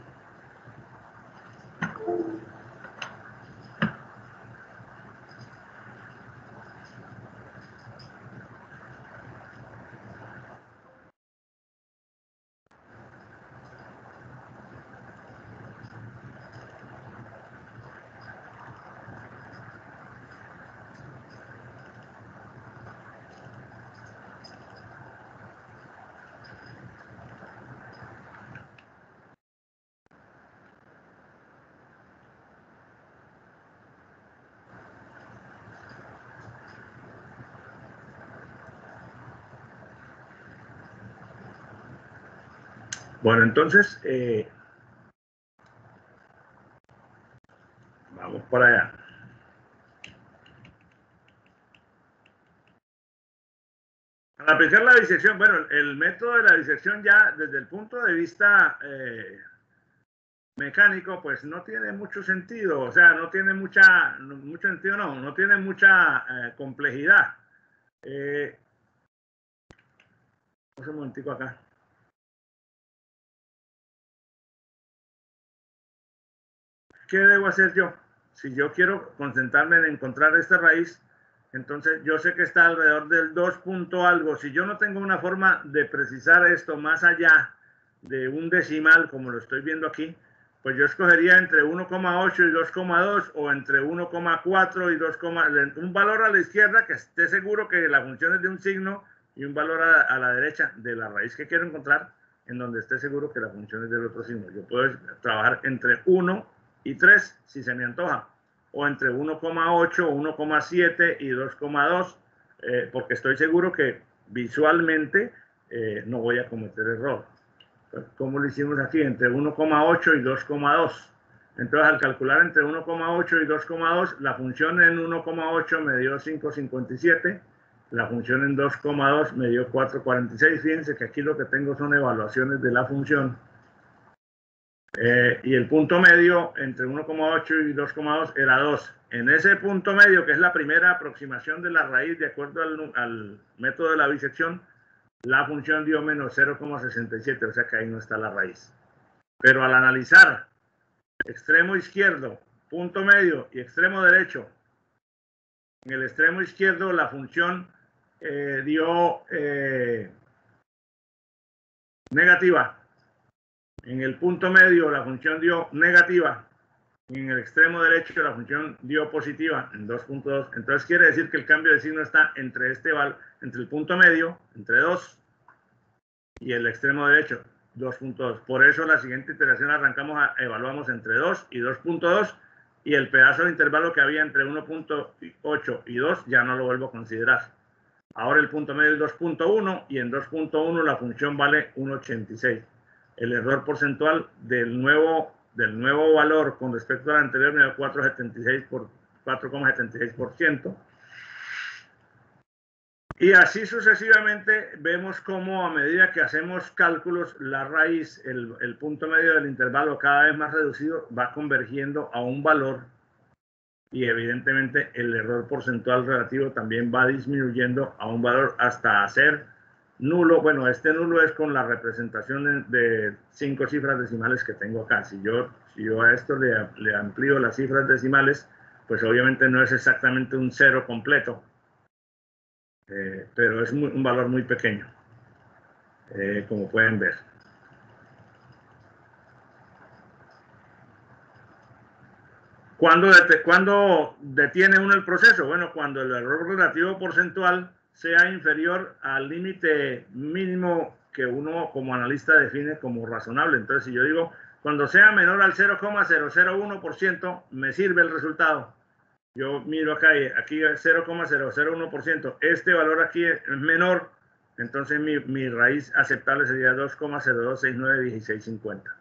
[SPEAKER 3] Bueno, entonces, vamos para allá. Al aplicar la bisección, bueno, el método de la bisección ya desde el punto de vista mecánico, pues no tiene mucho sentido, o sea, no tiene mucho sentido, no tiene mucha complejidad. Un momentico acá. ¿Qué debo hacer yo? Si yo quiero concentrarme en encontrar esta raíz, Entonces yo sé que está alrededor del 2 punto algo. Si yo no tengo una forma de precisar esto más allá de un decimal, como lo estoy viendo aquí, pues yo escogería entre 1,8 y 2,2 o entre 1,4 y 2, un valor a la izquierda que esté seguro que la función es de un signo y un valor a la derecha de la raíz que quiero encontrar, en donde esté seguro que la función es del otro signo. Yo puedo trabajar entre 1 y 3 si se me antoja, o entre 1,8, 1,7 y 2,2, porque estoy seguro que visualmente no voy a cometer error. ¿Cómo lo hicimos aquí? Entre 1,8 y 2,2. Entonces, al calcular entre 1,8 y 2,2, la función en 1,8 me dio 5,57, la función en 2,2 me dio 4,46. Fíjense que aquí lo que tengo son evaluaciones de la función. Y el punto medio entre 1,8 y 2,2 era 2. En ese punto medio, que es la primera aproximación de la raíz de acuerdo al método de la bisección, la función dio menos 0,67, o sea que ahí no está la raíz. Pero al analizar extremo izquierdo, punto medio y extremo derecho, en el extremo izquierdo la función dio negativa. En el punto medio la función dio negativa. En el extremo derecho la función dio positiva en 2.2. Entonces quiere decir que el cambio de signo está entre entre el punto medio, entre 2, y el extremo derecho, 2.2. Por eso la siguiente iteración evaluamos entre 2 y 2.2, y el pedazo de intervalo que había entre 1.8 y 2 ya no lo vuelvo a considerar. Ahora el punto medio es 2.1 y en 2.1 la función vale 1.86. El error porcentual del nuevo valor con respecto al anterior me da 4,76%. Y así sucesivamente vemos cómo a medida que hacemos cálculos, la raíz, el punto medio del intervalo cada vez más reducido, va convergiendo a un valor, y evidentemente el error porcentual relativo también va disminuyendo a un valor hasta hacer nulo. Bueno, este nulo es con la representación de 5 cifras decimales que tengo acá. Si yo a esto le amplío las cifras decimales, pues obviamente no es exactamente un cero completo. Pero es un valor muy pequeño, como pueden ver. ¿Cuándo detiene uno el proceso? Bueno, cuando el error relativo porcentual sea inferior al límite mínimo que uno como analista define como razonable. Entonces, si yo digo, cuando sea menor al 0,001%, me sirve el resultado. Yo miro acá, aquí 0,001%. Este valor aquí es menor, entonces mi raíz aceptable sería 2,02691650.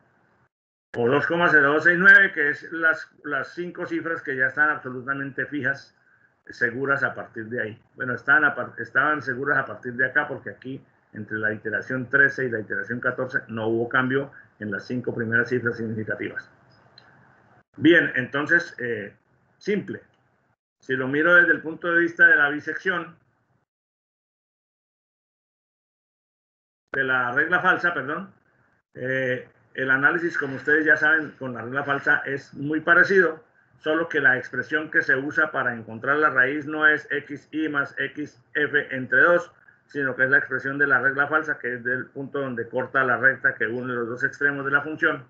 [SPEAKER 3] O 2,0269, que es las 5 cifras que ya están absolutamente fijas, seguras a partir de ahí. Bueno, estaban seguras a partir de acá, porque aquí, entre la iteración 13 y la iteración 14, no hubo cambio en las 5 primeras cifras significativas. Bien, entonces, simple. Si lo miro desde el punto de vista de la bisección, de la regla falsa, perdón, el análisis, como ustedes ya saben, con la regla falsa es muy parecido, solo que la expresión que se usa para encontrar la raíz no es xy más xf entre 2, sino que es la expresión de la regla falsa, que es del punto donde corta la recta que une los dos extremos de la función.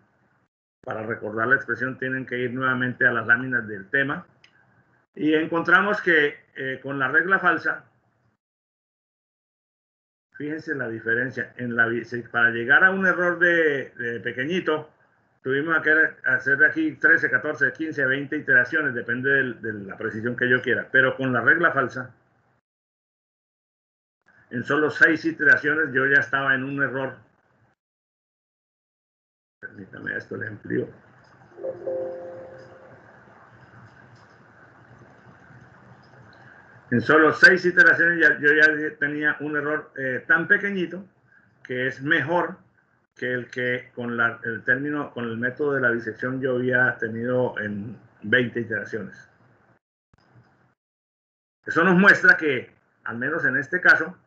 [SPEAKER 3] Para recordar la expresión tienen que ir nuevamente a las láminas del tema. Y encontramos que con la regla falsa, fíjense la diferencia. Para llegar a un error de pequeñito, tuvimos que hacer aquí 13, 14, 15, 20 iteraciones, depende de la precisión que yo quiera. Pero con la regla falsa, en solo 6 iteraciones yo ya estaba en un error. Permítame, esto le amplío. En solo 6 iteraciones yo ya tenía un error tan pequeñito que es mejor que el que con el método de la bisección yo había tenido en 20 iteraciones. Eso nos muestra que, al menos en este caso,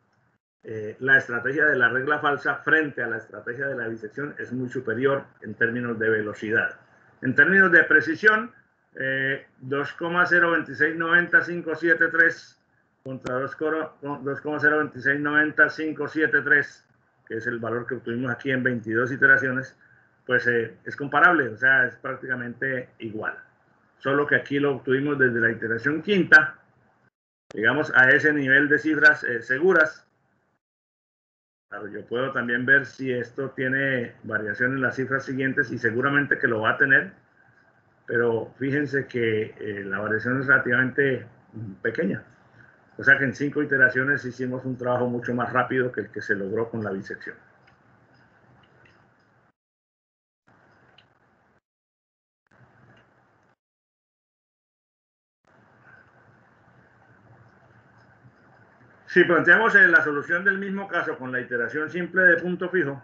[SPEAKER 3] la estrategia de la regla falsa frente a la estrategia de la bisección es muy superior en términos de velocidad. En términos de precisión, 2,02690573 contra 2,02690,573, que es el valor que obtuvimos aquí en 22 iteraciones, pues es comparable, o sea, es prácticamente igual. Solo que aquí lo obtuvimos desde la iteración quinta, digamos, a ese nivel de cifras seguras. Claro, yo puedo también ver si esto tiene variación en las cifras siguientes y seguramente que lo va a tener, pero fíjense que la variación es relativamente pequeña. O sea que en 5 iteraciones hicimos un trabajo mucho más rápido que el que se logró con la bisección. Si planteamos la solución del mismo caso con la iteración simple de punto fijo,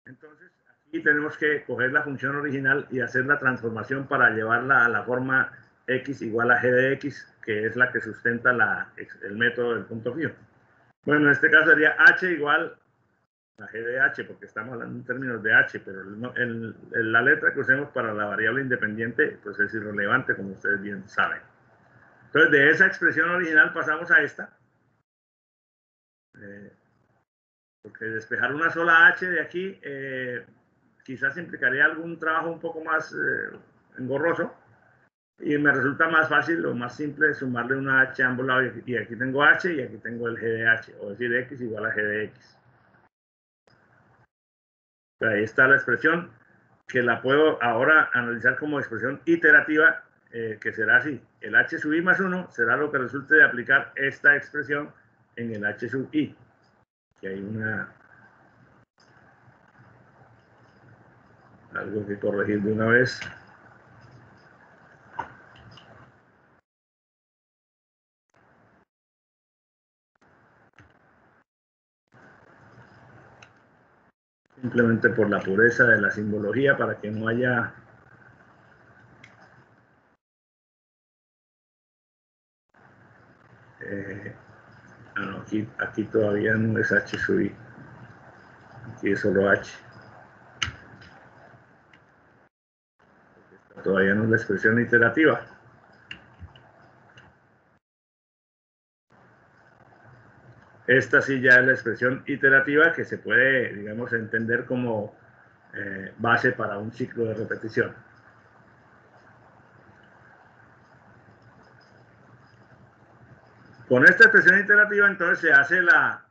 [SPEAKER 3] entonces aquí tenemos que coger la función original y hacer la transformación para llevarla a la forma x igual a g de x, que es la que sustenta el método del punto fijo. Bueno, en este caso sería h igual a g de h, porque estamos hablando en términos de h, pero la letra que usemos para la variable independiente pues es irrelevante, como ustedes bien saben. Entonces, de esa expresión original pasamos a esta. Porque despejar una sola h de aquí quizás implicaría algún trabajo un poco más engorroso. Y me resulta más fácil o más simple sumarle una h a ambos lados. Y aquí tengo h y aquí tengo el g de h. O decir x igual a g de x. Ahí está la expresión, que la puedo ahora analizar como expresión iterativa, que será así. El h sub i más 1 será lo que resulte de aplicar esta expresión en el h sub i. Que hay algo que corregir de una vez. Simplemente por la pureza de la simbología, para que no haya no, aquí todavía no es h sub i, aquí es solo h, todavía no es la expresión iterativa. Esta sí ya es la expresión iterativa, que se puede, digamos, entender como base para un ciclo de repetición. Con esta expresión iterativa, entonces, se hace la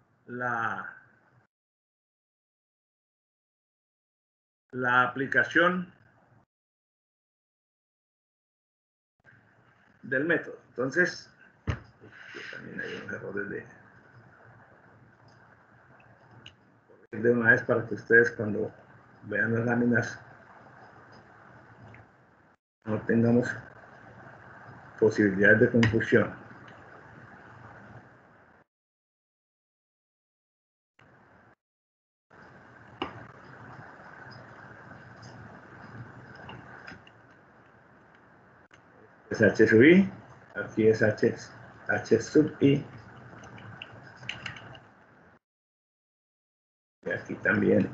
[SPEAKER 3] aplicación del método. Entonces, también hay unos errores de una vez para que ustedes, cuando vean las láminas, no tengamos posibilidades de confusión. Es h sub i, aquí es h sub i, y aquí también.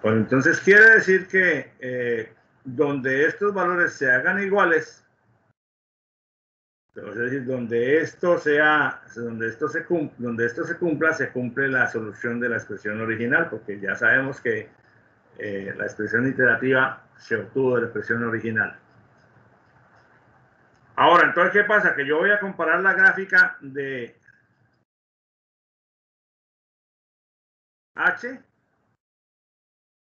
[SPEAKER 3] Bueno, entonces quiere decir que donde estos valores se hagan iguales, es decir, donde esto se cumpla, se cumple la solución de la expresión original, porque ya sabemos que la expresión iterativa se obtuvo de la expresión original. Ahora, entonces, ¿qué pasa? Que yo voy a comparar la gráfica de h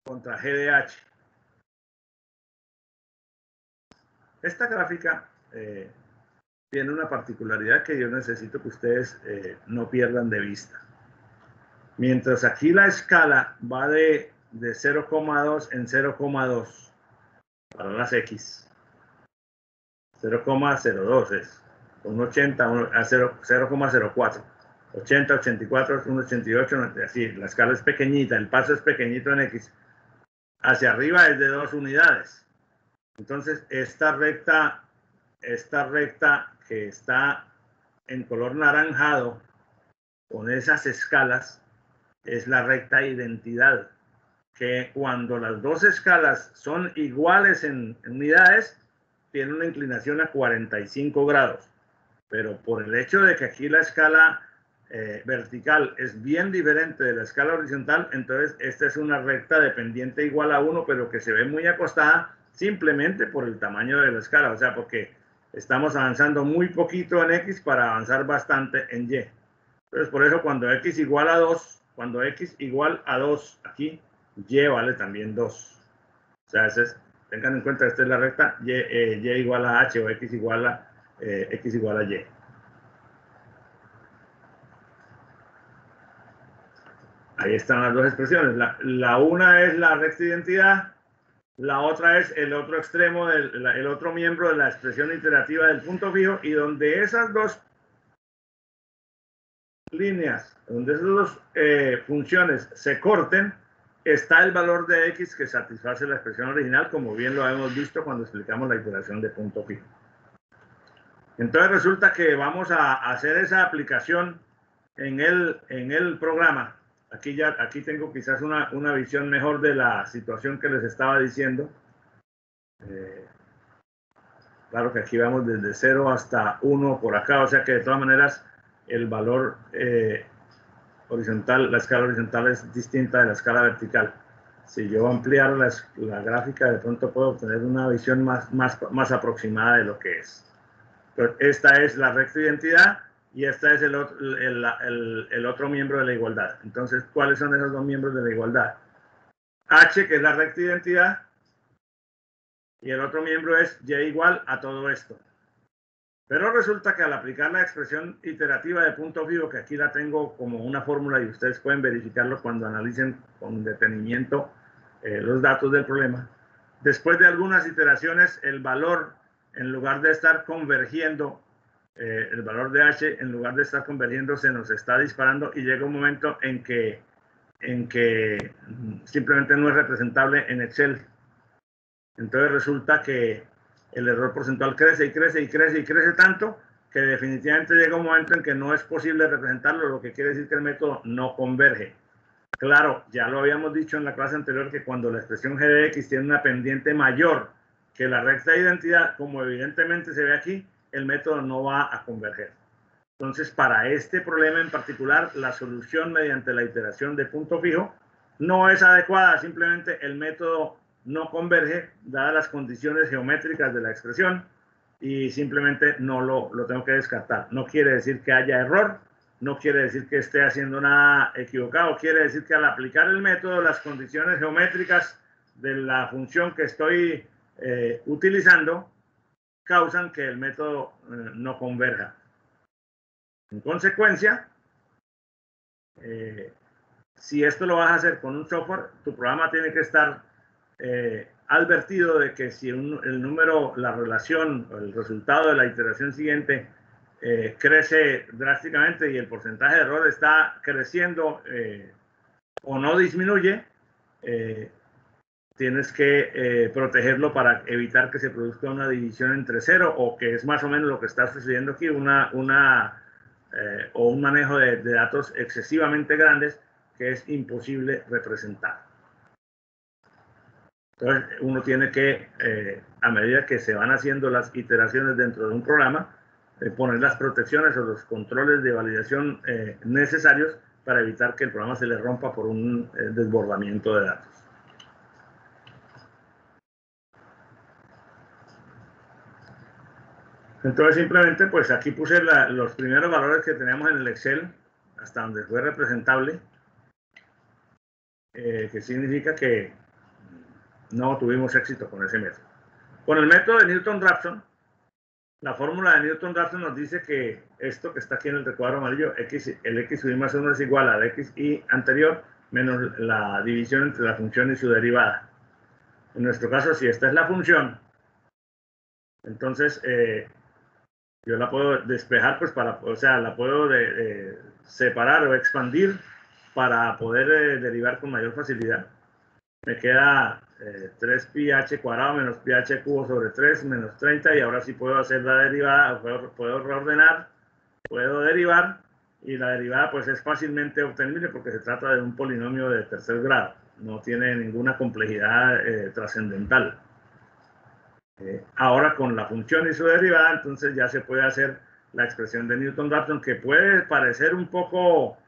[SPEAKER 3] contra g de h. Esta gráfica tiene una particularidad que yo necesito que ustedes no pierdan de vista. Mientras aquí la escala va de 0,2 en 0,2 para las x. 0,02 es un 80 a 0,04. 80, 84, 1,88, así, la escala es pequeñita, el paso es pequeñito en x. Hacia arriba es de 2 unidades. Entonces, esta recta que está en color naranjado, con esas escalas, es la recta identidad, que cuando las dos escalas son iguales en unidades, tiene una inclinación a 45 grados. Pero por el hecho de que aquí la escala vertical es bien diferente de la escala horizontal, entonces esta es una recta de pendiente igual a 1, pero que se ve muy acostada simplemente por el tamaño de la escala, o sea, porque estamos avanzando muy poquito en X para avanzar bastante en Y. Entonces, por eso cuando X igual a 2, cuando X igual a 2 aquí, Y vale también 2. O sea, tengan en cuenta, esta es la recta Y igual a H o X igual a Y. Ahí están las dos expresiones. La una es la recta identidad, la otra es el otro extremo, el otro miembro de la expresión iterativa del punto fijo, y donde esas dos líneas, donde esas dos funciones se corten, está el valor de X que satisface la expresión original, como bien lo hemos visto cuando explicamos la iteración de punto fijo. Entonces resulta que vamos a hacer esa aplicación en el programa. Aquí tengo quizás una visión mejor de la situación que les estaba diciendo. Claro que aquí vamos desde 0 hasta 1 por acá, o sea que de todas maneras el valor horizontal, la escala horizontal es distinta de la escala vertical. Si yo ampliara la gráfica, de pronto puedo obtener una visión más aproximada de lo que es. Pero esta es la recta identidad y esta es el otro miembro de la igualdad. Entonces, ¿cuáles son esos dos miembros de la igualdad? H, que es la recta identidad, y el otro miembro es Y igual a todo esto. Pero resulta que al aplicar la expresión iterativa de punto fijo, que aquí la tengo como una fórmula y ustedes pueden verificarlo cuando analicen con detenimiento los datos del problema, después de algunas iteraciones, el valor, en lugar de estar convergiendo, el valor de H, en lugar de estar convergiendo, se nos está disparando y llega un momento en que simplemente no es representable en Excel. Entonces resulta que el error porcentual crece y crece y crece y crece tanto que definitivamente llega un momento en que no es posible representarlo, lo que quiere decir que el método no converge. Claro, ya lo habíamos dicho en la clase anterior que cuando la expresión g de x tiene una pendiente mayor que la recta de identidad, como evidentemente se ve aquí, el método no va a converger. Entonces, para este problema en particular, la solución mediante la iteración de punto fijo no es adecuada, simplemente el método no converge, dadas las condiciones geométricas de la expresión, y simplemente no lo tengo que descartar. No quiere decir que haya error, no quiere decir que esté haciendo nada equivocado, quiere decir que al aplicar el método, las condiciones geométricas de la función que estoy utilizando causan que el método no converja. En consecuencia, si esto lo vas a hacer con un software, tu programa tiene que estar advertido de que si el número, la relación o el resultado de la iteración siguiente crece drásticamente y el porcentaje de error está creciendo o no disminuye, tienes que protegerlo para evitar que se produzca una división entre 0 o que es más o menos lo que está sucediendo aquí, o un manejo de datos excesivamente grandes que es imposible representar. Entonces, uno tiene que, a medida que se van haciendo las iteraciones dentro de un programa, poner las protecciones o los controles de validación necesarios para evitar que el programa se le rompa por un desbordamiento de datos. Entonces, simplemente, pues aquí puse los primeros valores que teníamos en el Excel, hasta donde fue representable, que significa que no tuvimos éxito con ese método. Con el método de Newton-Raphson, la fórmula de Newton-Raphson nos dice que esto que está aquí en el recuadro amarillo, el xy más 1 es igual al xy anterior menos la división entre la función y su derivada. En nuestro caso, si esta es la función, entonces yo la puedo despejar, pues o sea, la puedo separar o expandir para poder derivar con mayor facilidad. Me queda 3πh cuadrado menos πh cubo sobre 3 menos 30, y ahora sí puedo hacer la derivada, puedo reordenar, puedo derivar, y la derivada pues es fácilmente obtenible porque se trata de un polinomio de tercer grado, no tiene ninguna complejidad trascendental. Ahora con la función y su derivada, entonces ya se puede hacer la expresión de Newton-Raphson, que puede parecer un poco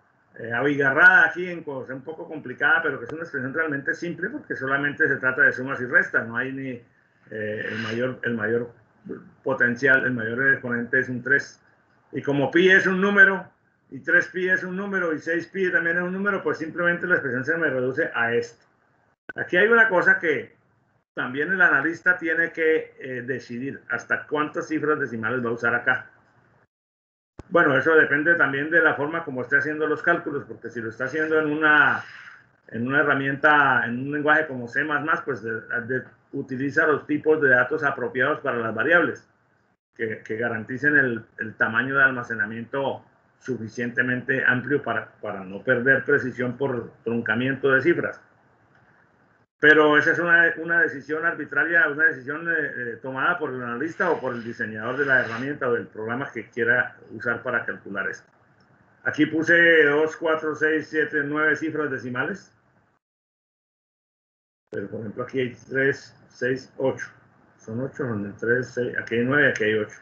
[SPEAKER 3] abigarrada aquí, un poco complicada, pero que es una expresión realmente simple porque solamente se trata de sumas y restas, no hay ni el mayor potencial, el mayor exponente es un 3. Y como pi es un número, y 3pi es un número, y 6pi también es un número, pues simplemente la expresión se me reduce a esto. Aquí hay una cosa que también el analista tiene que decidir hasta cuántas cifras decimales va a usar acá. Bueno, eso depende también de la forma como esté haciendo los cálculos, porque si lo está haciendo en una herramienta, en un lenguaje como C++, pues utiliza los tipos de datos apropiados para las variables, que garanticen el tamaño de almacenamiento suficientemente amplio para no perder precisión por truncamiento de cifras. Pero esa es una decisión arbitraria, una decisión tomada por el analista o por el diseñador de la herramienta o del programa que quiera usar para calcular esto. Aquí puse 2, 4, 6, 7, 9 cifras decimales. Pero por ejemplo aquí hay 3, 6, 8. Son 8, son 3, 6, aquí hay 9, aquí hay 8.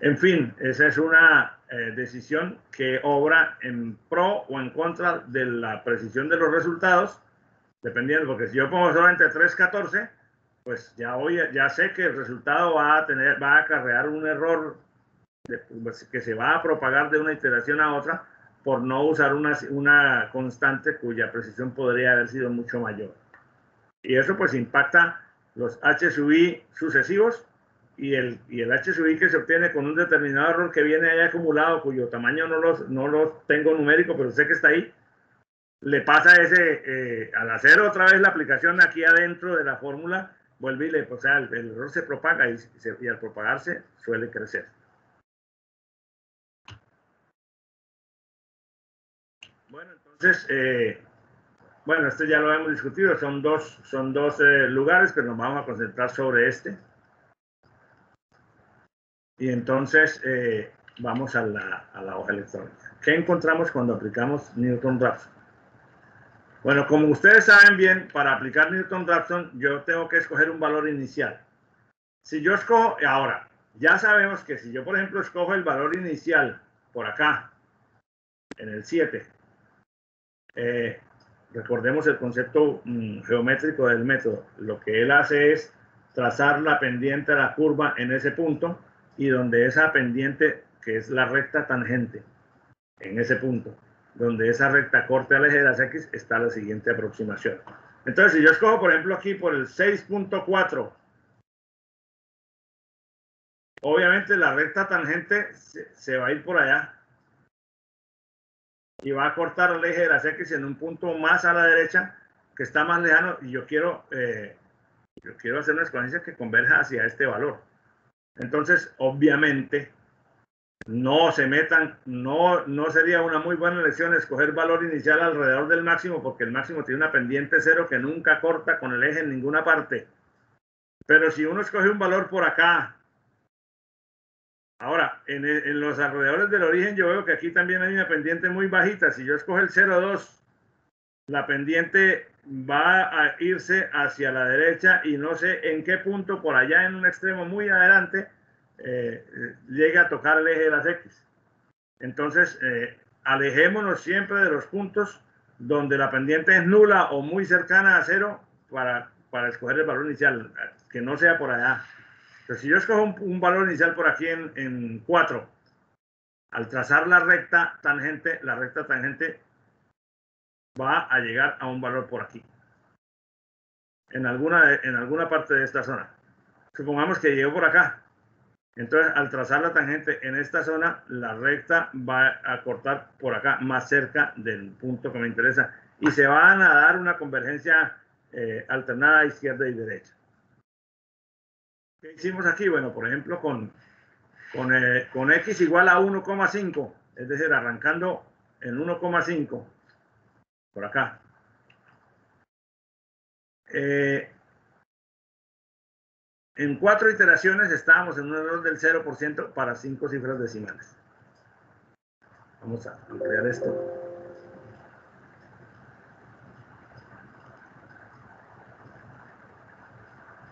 [SPEAKER 3] En fin, esa es una decisión que obra en pro o en contra de la precisión de los resultados, dependiendo, porque si yo pongo solamente 314, pues ya sé que el resultado va a acarrear un error que se va a propagar de una iteración a otra por no usar una constante cuya precisión podría haber sido mucho mayor. Y eso pues impacta los h sub i sucesivos y el h sub i que se obtiene con un determinado error que viene ahí acumulado, cuyo tamaño no lo tengo numérico, pero sé que está ahí. Le pasa al hacer otra vez la aplicación aquí adentro de la fórmula, vuelve y o sea, el error se propaga y al propagarse suele crecer. Bueno, entonces, esto ya lo hemos discutido, son dos lugares, pero nos vamos a concentrar sobre este. Y entonces vamos a la hoja electrónica. ¿Qué encontramos cuando aplicamos Newton-Raphson? Bueno, como ustedes saben bien, para aplicar Newton-Raphson yo tengo que escoger un valor inicial. Si yo escojo, ahora, ya sabemos que si yo, por ejemplo, escojo el valor inicial por acá, en el 7, recordemos el concepto geométrico del método. Lo que él hace es trazar la pendiente a la curva en ese punto y donde esa pendiente, que es la recta tangente, en ese punto, donde esa recta corte al eje de las X, está la siguiente aproximación. Entonces, si yo escojo, por ejemplo, aquí por el 6.4, obviamente la recta tangente se va a ir por allá y va a cortar el eje de las X en un punto más a la derecha, que está más lejano, y yo quiero hacer una exponencia que converja hacia este valor. Entonces, obviamente, no se metan, no sería una muy buena elección escoger valor inicial alrededor del máximo, porque el máximo tiene una pendiente 0 que nunca corta con el eje en ninguna parte. Pero si uno escoge un valor por acá, ahora, en los alrededores del origen yo veo que aquí también hay una pendiente muy bajita. Si yo escojo el 0,2, la pendiente va a irse hacia la derecha y no sé en qué punto por allá en un extremo muy adelante llega a tocar el eje de las X. Entonces, alejémonos siempre de los puntos donde la pendiente es nula o muy cercana a 0 para escoger el valor inicial, que no sea por allá. Pero si yo escojo un valor inicial por aquí en 4, al trazar la recta tangente va a llegar a un valor por aquí, en alguna parte de esta zona. Supongamos que llegó por acá. Entonces, al trazar la tangente en esta zona, la recta va a cortar por acá, más cerca del punto que me interesa. Y se van a dar una convergencia alternada a izquierda y derecha. ¿Qué hicimos aquí? Bueno, por ejemplo, con X igual a 1,5, es decir, arrancando en 1,5, por acá. En 4 iteraciones estábamos en un error del 0% para 5 cifras decimales. Vamos a ampliar esto.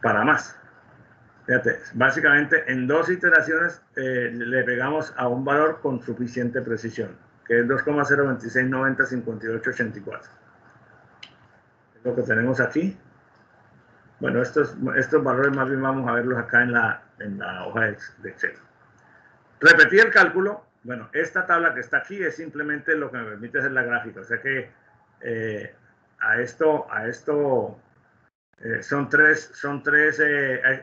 [SPEAKER 3] Para más. Fíjate, básicamente en 2 iteraciones le pegamos a un valor con suficiente precisión, que es 2,026905884. Es lo que tenemos aquí. Bueno, estos valores más bien vamos a verlos acá en la hoja de Excel. Repetí el cálculo. Bueno, esta tabla que está aquí es simplemente lo que me permite hacer la gráfica. O sea que a esto son tres,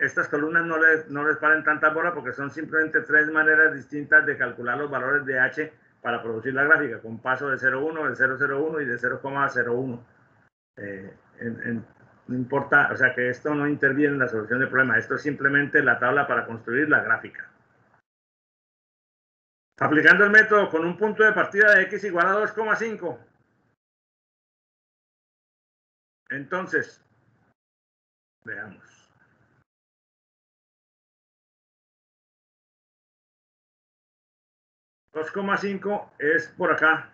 [SPEAKER 3] estas columnas no les paren tantas bolas porque son simplemente 3 maneras distintas de calcular los valores de H para producir la gráfica, con paso de 0,1, de 0,01 y de 0,01. No importa, o sea que esto no interviene en la solución del problema, esto es simplemente la tabla para construir la gráfica. Aplicando el método con un punto de partida de x igual a 2,5. Entonces, veamos. $2,5 es por acá.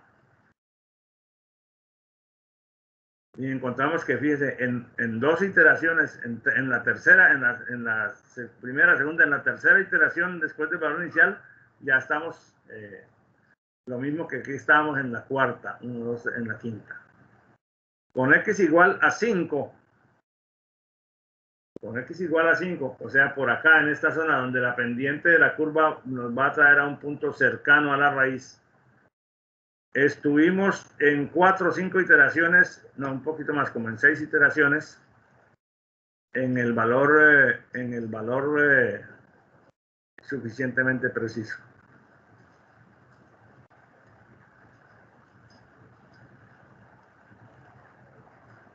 [SPEAKER 3] Y encontramos que, fíjese, en 2 iteraciones, en la tercera, en la primera, segunda, en la tercera iteración después del valor inicial, ya estamos lo mismo que aquí estábamos en la cuarta, en la quinta. Con x igual a 5, o sea, por acá en esta zona donde la pendiente de la curva nos va a traer a un punto cercano a la raíz, estuvimos en 4 o 5 iteraciones, no, un poquito más, como en 6 iteraciones, en el valor suficientemente preciso.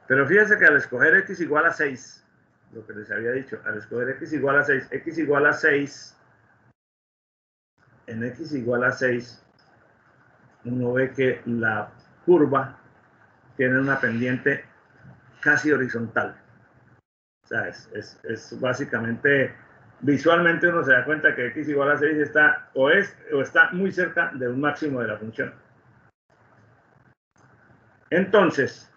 [SPEAKER 3] Pero fíjense que al escoger x igual a 6, lo que les había dicho, al escoger x igual a 6, en x igual a 6, uno ve que la curva tiene una pendiente casi horizontal. O sea, es básicamente, visualmente uno se da cuenta que x igual a 6 está o está muy cerca de un máximo de la función. Entonces,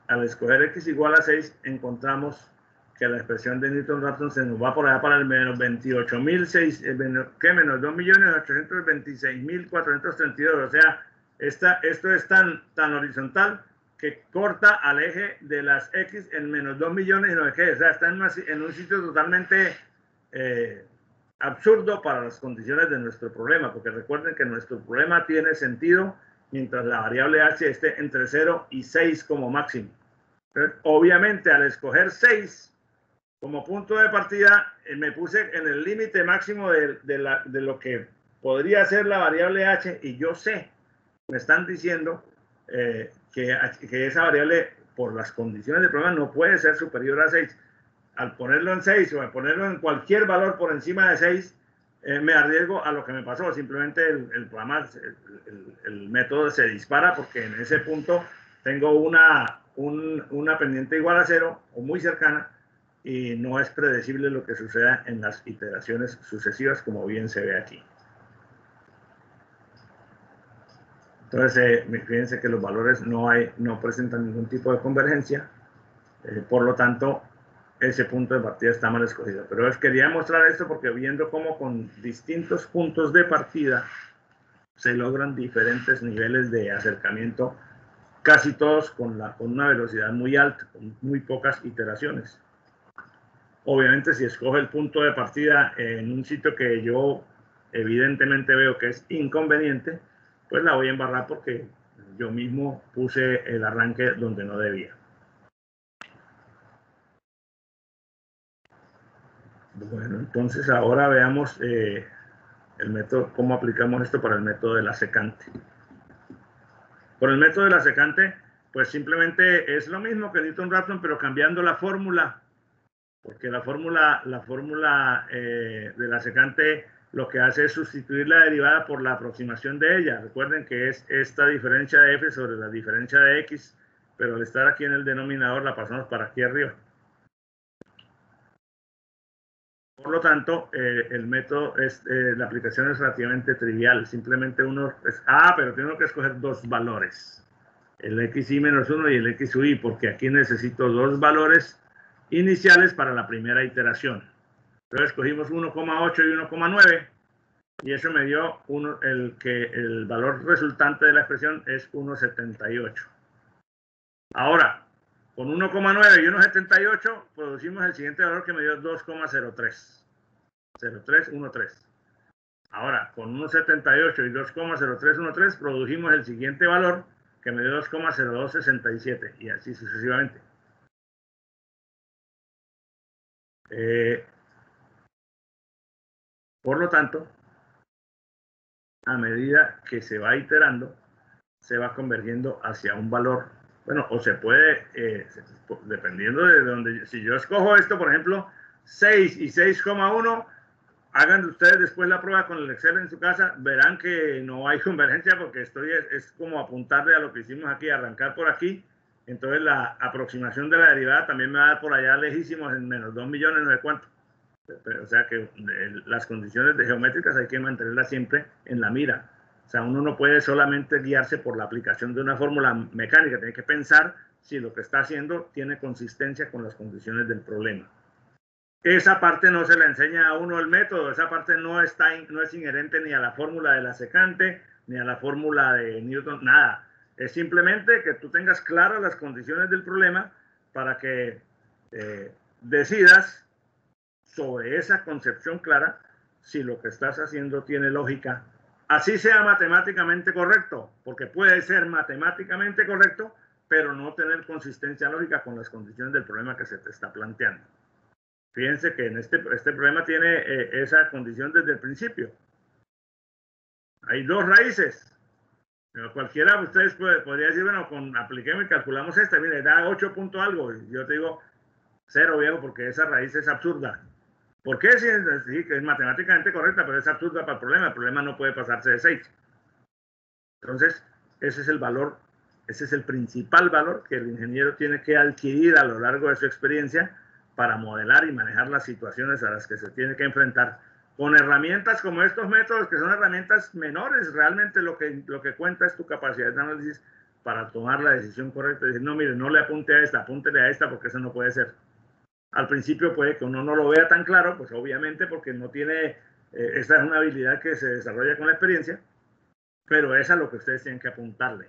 [SPEAKER 3] al escoger x igual a 6, encontramos que la expresión de Newton-Raphson se nos va por allá para el menos 28.006, ¿qué? Menos 2.826.432. O sea, esto es tan horizontal que corta al eje de las x en menos 2 millones y no sé qué. O sea, está en un sitio totalmente absurdo para las condiciones de nuestro problema, porque recuerden que nuestro problema tiene sentido mientras la variable h esté entre 0 y 6 como máximo. Pero, obviamente, al escoger 6 como punto de partida, me puse en el límite máximo de lo que podría ser la variable h, y yo sé, me están diciendo que esa variable, por las condiciones del problema, no puede ser superior a 6. Al ponerlo en 6 o al ponerlo en cualquier valor por encima de 6, me arriesgo a lo que me pasó. Simplemente el programa, el método se dispara porque en ese punto tengo una pendiente igual a 0 o muy cercana, y no es predecible lo que suceda en las iteraciones sucesivas, como bien se ve aquí. Entonces, fíjense que los valores no presentan ningún tipo de convergencia, por lo tanto, ese punto de partida está mal escogido. Pero quería mostrar esto porque viendo cómo con distintos puntos de partida se logran diferentes niveles de acercamiento, casi todos con una velocidad muy alta, con muy pocas iteraciones. Obviamente, si escojo el punto de partida en un sitio que yo evidentemente veo que es inconveniente, pues la voy a embarrar porque yo mismo puse el arranque donde no debía. Bueno, entonces ahora veamos el método, cómo aplicamos esto para el método de la secante. Por el método de la secante, pues simplemente es lo mismo que Newton-Raphson, pero cambiando la fórmula. Porque la fórmula de la secante lo que hace es sustituir la derivada por la aproximación de ella. Recuerden que es esta diferencia de f sobre la diferencia de x, pero al estar aquí en el denominador la pasamos para aquí arriba. Por lo tanto, el método la aplicación es relativamente trivial. Simplemente uno pero tengo que escoger dos valores, el xi menos 1 y el xi, porque aquí necesito dos valores iniciales para la primera iteración. Entonces escogimos 1,8 y 1,9 y eso me dio el valor resultante de la expresión es 1,78. Ahora, con 1,9 y 1,78 producimos el siguiente valor que me dio 2,03. 0,313. Ahora, con 1,78 y 2,0313 produjimos el siguiente valor que me dio 2,0267 y así sucesivamente. Por lo tanto, a medida que se va iterando, se va convergiendo hacia un valor. Bueno, o se puede, dependiendo de donde, si yo escojo esto, por ejemplo, 6 y 6,1, hagan ustedes después la prueba con el Excel en su casa, verán que no hay convergencia porque es como apuntarle a lo que hicimos aquí, arrancar por aquí. Entonces la aproximación de la derivada también me va a dar por allá lejísimos en menos 2 millones, no sé cuánto. O sea que las condiciones geométricas hay que mantenerlas siempre en la mira. O sea, uno no puede solamente guiarse por la aplicación de una fórmula mecánica, tiene que pensar si lo que está haciendo tiene consistencia con las condiciones del problema. Esa parte no se la enseña a uno el método, esa parte no es inherente ni a la fórmula de la secante, ni a la fórmula de Newton, nada. Es simplemente que tú tengas claras las condiciones del problema para que decidas sobre esa concepción clara si lo que estás haciendo tiene lógica. Así sea matemáticamente correcto, porque puede ser matemáticamente correcto, pero no tener consistencia lógica con las condiciones del problema que se te está planteando. Fíjense que en este problema tiene esa condición desde el principio. Hay dos raíces. Pero cualquiera de ustedes podría decir, bueno, apliquemos y calculamos esta. Mire, da 8 punto algo. Y yo te digo, 0, viejo, porque esa raíz es absurda. ¿Por qué? Sí, que es matemáticamente correcta, pero es absurda para el problema. El problema no puede pasarse de 6. Entonces, ese es el valor, ese es el principal valor que el ingeniero tiene que adquirir a lo largo de su experiencia para modelar y manejar las situaciones a las que se tiene que enfrentar con herramientas como estos métodos, que son herramientas menores. Realmente lo que cuenta es tu capacidad de análisis para tomar la decisión correcta y decir, no, mire, no le apunte a esta, apúntele a esta porque eso no puede ser. Al principio puede que uno no lo vea tan claro, pues obviamente porque no tiene, esta es una habilidad que se desarrolla con la experiencia, pero es a lo que ustedes tienen que apuntarle.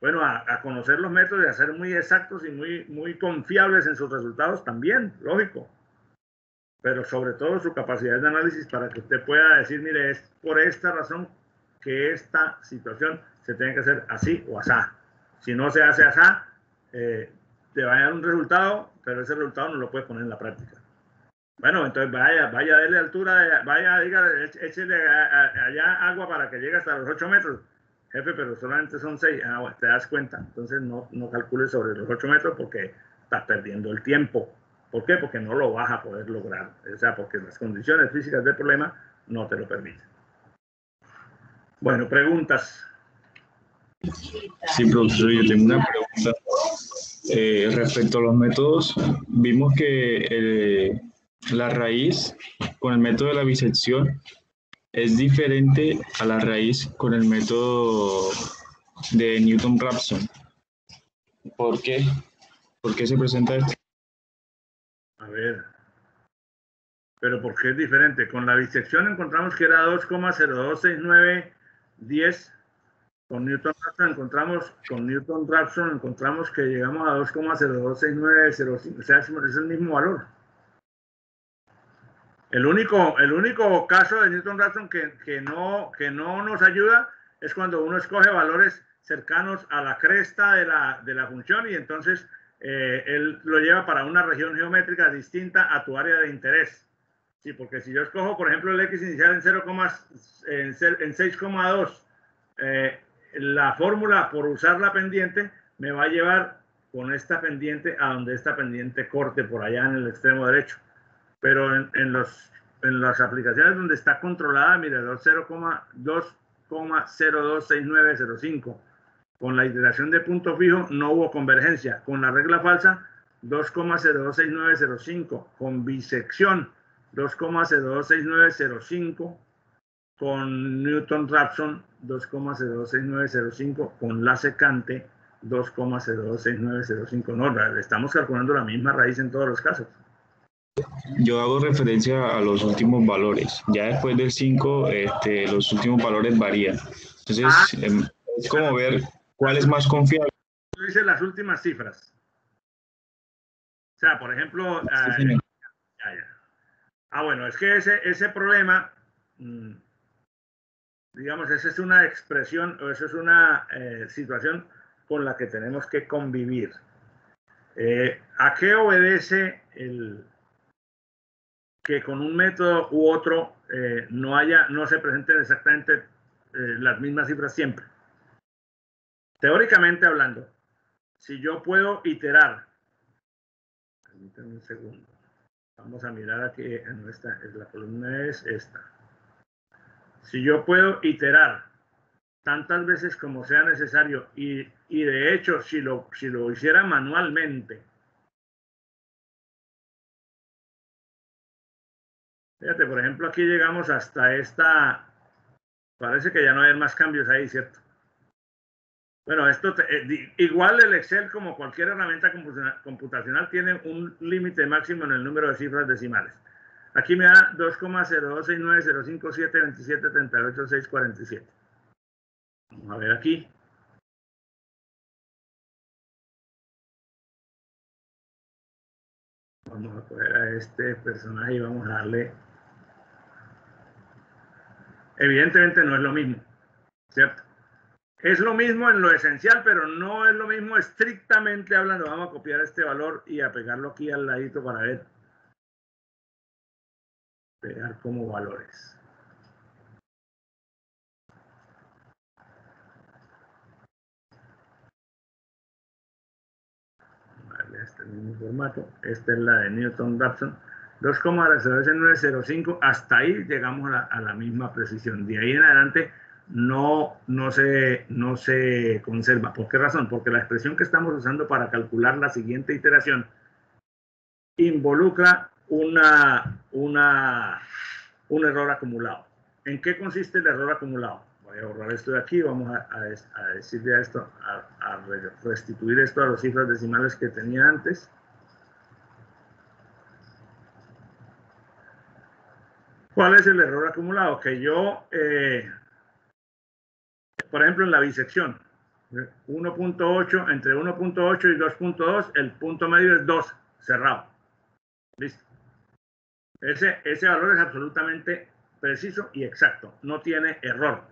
[SPEAKER 3] Bueno, a conocer los métodos y a ser muy exactos y muy confiables en sus resultados también, lógico. Pero sobre todo su capacidad de análisis para que usted pueda decir, mire, es por esta razón que esta situación se tiene que hacer así o asá. Si no se hace asá, te va a dar un resultado, pero ese resultado no lo puedes poner en la práctica. Bueno, entonces vaya, dele altura, échele allá agua para que llegue hasta los 8 metros. Jefe, pero solamente son 6. Bueno, te das cuenta. Entonces no calcules sobre los 8 metros porque estás perdiendo el tiempo. ¿Por qué? Porque no lo vas a poder lograr. O sea, porque las condiciones físicas del problema no te lo permiten. Bueno, preguntas.
[SPEAKER 4] Sí, profesor, yo tengo una pregunta. Respecto a los métodos, vimos que la raíz con el método de la bisección es diferente a la raíz con el método de Newton-Raphson. ¿Por qué? ¿Por qué se presenta esto?
[SPEAKER 3] A ver, pero ¿por qué es diferente? Con la bisección encontramos que era 2,026910. Con Newton-Raphson encontramos que llegamos a 2,026905. O sea, es el mismo valor. El único caso de Newton-Raphson que no nos ayuda es cuando uno escoge valores cercanos a la cresta de la función y entonces él lo lleva para una región geométrica distinta a tu área de interés. Sí, porque si yo escojo, por ejemplo, el x inicial en 6,2, la fórmula por usar la pendiente me va a llevar con esta pendiente a donde esta pendiente corte por allá en el extremo derecho. Pero en las aplicaciones donde está controlada, mire, 2,026905. Con la iteración de punto fijo no hubo convergencia. Con la regla falsa, 2,026905. Con bisección, 2,026905, con Newton-Raphson 2,026905, con la secante 2,026905. No, estamos calculando la misma raíz en todos los casos.
[SPEAKER 4] Yo hago referencia a los últimos valores. Ya después del 5, los últimos valores varían. Entonces, es como ver cuál es más confiable.
[SPEAKER 3] Tú dices las últimas cifras. O sea, por ejemplo... bueno, es que ese problema, digamos, esa es una expresión, o eso es una situación con la que tenemos que convivir. ¿A qué obedece que con un método u otro no se presenten exactamente las mismas cifras siempre? Teóricamente hablando, si yo puedo iterar, permítanme un segundo, vamos a mirar aquí en la columna es esta. Si yo puedo iterar tantas veces como sea necesario y de hecho si lo hiciera manualmente, fíjate, por ejemplo, aquí llegamos hasta esta, parece que ya no hay más cambios ahí, ¿cierto? Bueno, igual el Excel, como cualquier herramienta computacional, tiene un límite máximo en el número de cifras decimales. Aquí me da 2,02690572738,647. Vamos a ver aquí. Vamos a coger a este personaje y vamos a darle... Evidentemente no es lo mismo, ¿cierto? Es lo mismo en lo esencial, pero no es lo mismo estrictamente hablando. Vamos a copiar este valor y a pegarlo aquí al ladito para ver. Pegar como valores. Vale, este es el mismo formato. Esta es la de Newton-Raphson. 2,0905. Hasta ahí llegamos a la misma precisión. De ahí en adelante no se conserva. ¿Por qué razón? Porque la expresión que estamos usando para calcular la siguiente iteración involucra un error acumulado. ¿En qué consiste el error acumulado? Voy a borrar esto de aquí. Vamos a decirle a esto, a restituir esto a las cifras decimales que tenía antes. ¿Cuál es el error acumulado? Que yo, por ejemplo, en la bisección, 1.8, entre 1.8 y 2.2, el punto medio es 2, cerrado. Listo. Ese valor es absolutamente preciso y exacto, no tiene error.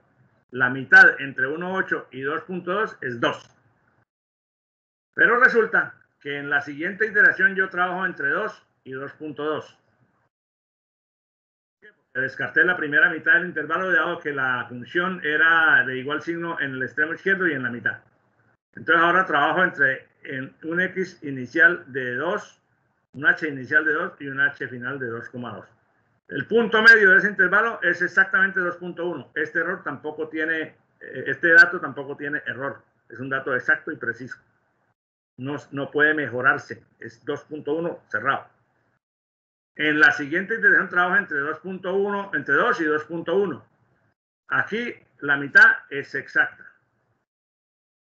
[SPEAKER 3] La mitad entre 1.8 y 2.2 es 2. Pero resulta que en la siguiente iteración yo trabajo entre 2 y 2.2. Descarté la primera mitad del intervalo, dado que la función era de igual signo en el extremo izquierdo y en la mitad. Entonces ahora trabajo en un x inicial de 2, un h inicial de 2 y un h final de 2,2. El punto medio de ese intervalo es exactamente 2.1. Este dato tampoco tiene error. Es un dato exacto y preciso. No puede mejorarse. Es 2.1 cerrado. En la siguiente iteración trabajo entre 2.1, entre 2 y 2.1. Aquí la mitad es exacta.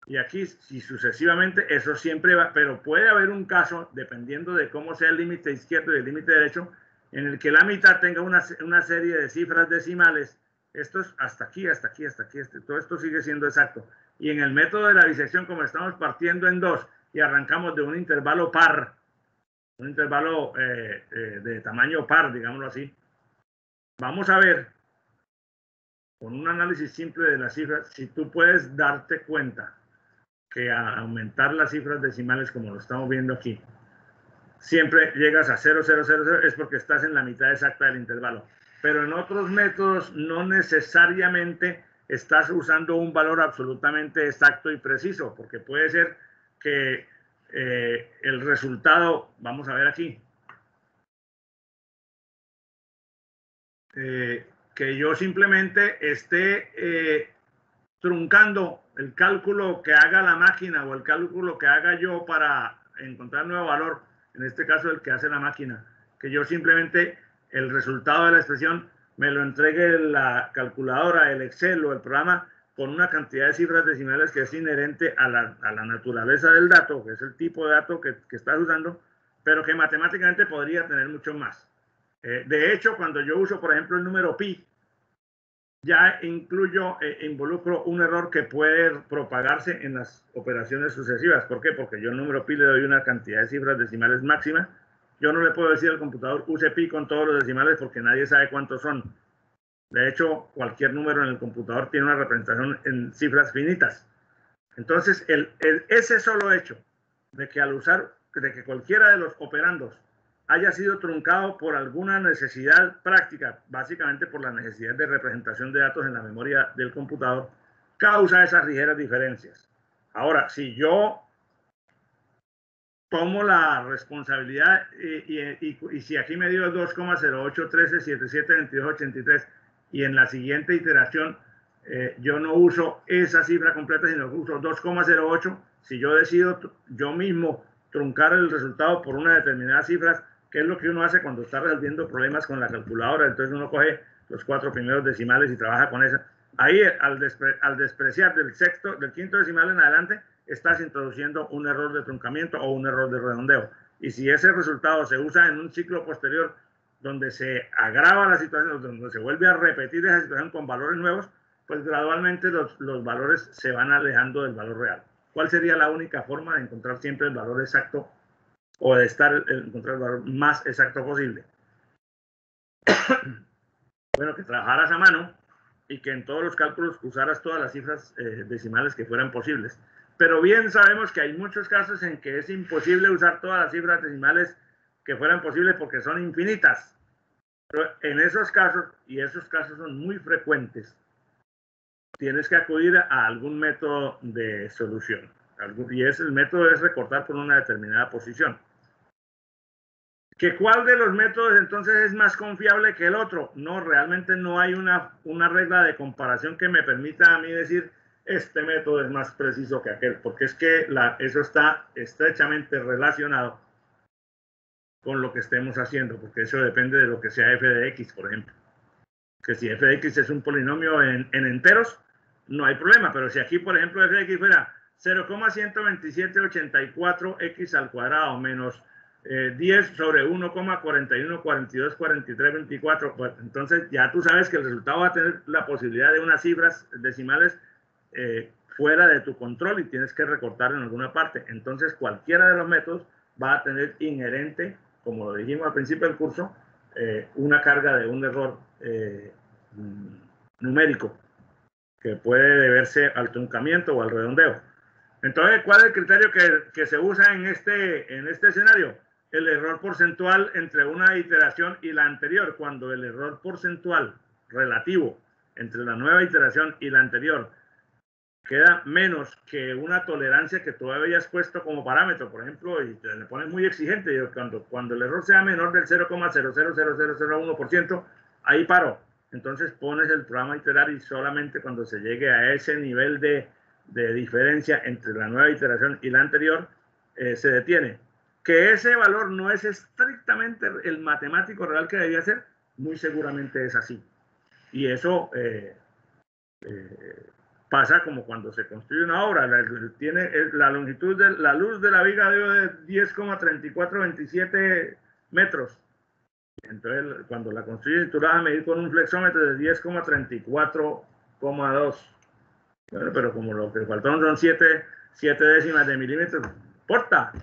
[SPEAKER 3] Y aquí, si sucesivamente, eso siempre va, pero puede haber un caso, dependiendo de cómo sea el límite izquierdo y el límite derecho, en el que la mitad tenga una serie de cifras decimales. Esto es hasta aquí, hasta aquí, hasta aquí. Todo esto sigue siendo exacto. Y en el método de la bisección, como estamos partiendo en 2 y arrancamos de un intervalo par, un intervalo de tamaño par, digámoslo así, vamos a ver, con un análisis simple de las cifras, si tú puedes darte cuenta que al aumentar las cifras decimales, como lo estamos viendo aquí, siempre llegas a 0,000, es porque estás en la mitad exacta del intervalo. Pero en otros métodos no necesariamente estás usando un valor absolutamente exacto y preciso, porque puede ser que el resultado, vamos a ver aquí, que yo simplemente esté truncando el cálculo que haga la máquina o el cálculo que haga yo para encontrar nuevo valor, en este caso el que hace la máquina, que yo simplemente el resultado de la expresión me lo entregue la calculadora, el Excel o el programa con una cantidad de cifras decimales que es inherente a la naturaleza del dato, que es el tipo de dato que estás usando, pero que matemáticamente podría tener mucho más. De hecho, cuando yo uso, por ejemplo, el número pi, ya involucro un error que puede propagarse en las operaciones sucesivas. ¿Por qué? Porque yo al número pi le doy una cantidad de cifras decimales máxima. Yo no le puedo decir al computador use pi con todos los decimales porque nadie sabe cuántos son. De hecho, cualquier número en el computador tiene una representación en cifras finitas. Entonces, ese solo hecho de que cualquiera de los operandos haya sido truncado por alguna necesidad práctica, básicamente por la necesidad de representación de datos en la memoria del computador, causa esas ligeras diferencias. Ahora, si yo tomo la responsabilidad y si aquí me dio 2,0813772283 y en la siguiente iteración yo no uso esa cifra completa, sino que uso 2,08, si yo decido yo mismo truncar el resultado por una determinada cifra, que es lo que uno hace cuando está resolviendo problemas con la calculadora, entonces uno coge los 4 primeros decimales y trabaja con esa. Ahí, al despreciar del quinto decimal en adelante, estás introduciendo un error de truncamiento o un error de redondeo. Y si ese resultado se usa en un ciclo posterior donde se agrava la situación, donde se vuelve a repetir esa situación con valores nuevos, pues gradualmente los valores se van alejando del valor real. ¿Cuál sería la única forma de encontrar siempre el valor exacto o de encontrar el valor más exacto posible? Bueno, que trabajaras a mano y que en todos los cálculos usaras todas las cifras decimales que fueran posibles. Pero bien sabemos que hay muchos casos en que es imposible usar todas las cifras decimales que fueran posibles porque son infinitas. Pero en esos casos, y esos casos son muy frecuentes, tienes que acudir a algún método de solución. Y el método es recortar por una determinada posición. ¿Cuál de los métodos entonces es más confiable que el otro? No, realmente no hay una regla de comparación que me permita a mí decir este método es más preciso que aquel, porque es que eso está estrechamente relacionado con lo que estemos haciendo, porque eso depende de lo que sea f de x, por ejemplo. Que si f de x es un polinomio en enteros, no hay problema, pero si aquí, por ejemplo, f de x fuera 0,12784x al cuadrado menos 10 sobre 1,41424324, pues entonces ya tú sabes que el resultado va a tener la posibilidad de unas cifras decimales fuera de tu control y tienes que recortar en alguna parte. Entonces cualquiera de los métodos va a tener inherente, como lo dijimos al principio del curso, una carga de un error numérico que puede deberse al truncamiento o al redondeo. Entonces, ¿cuál es el criterio que se usa en este escenario? El error porcentual entre una iteración y la anterior. Cuando el error porcentual relativo entre la nueva iteración y la anterior queda menos que una tolerancia que tú habías puesto como parámetro, por ejemplo, y te le pones muy exigente, cuando el error sea menor del 0,000001%, ahí paro. Entonces pones el programa a iterar y solamente cuando se llegue a ese nivel de diferencia entre la nueva iteración y la anterior, se detiene. Que ese valor no es estrictamente el matemático real que debía ser, muy seguramente es así. Y eso pasa como cuando se construye una obra. La longitud de la luz de la viga de 10,3427 metros. Entonces, cuando la construyes, tú la vas a medir con un flexómetro de 10,34,2. Bueno, pero como lo que faltaron son 7 décimas de milímetro, no importa,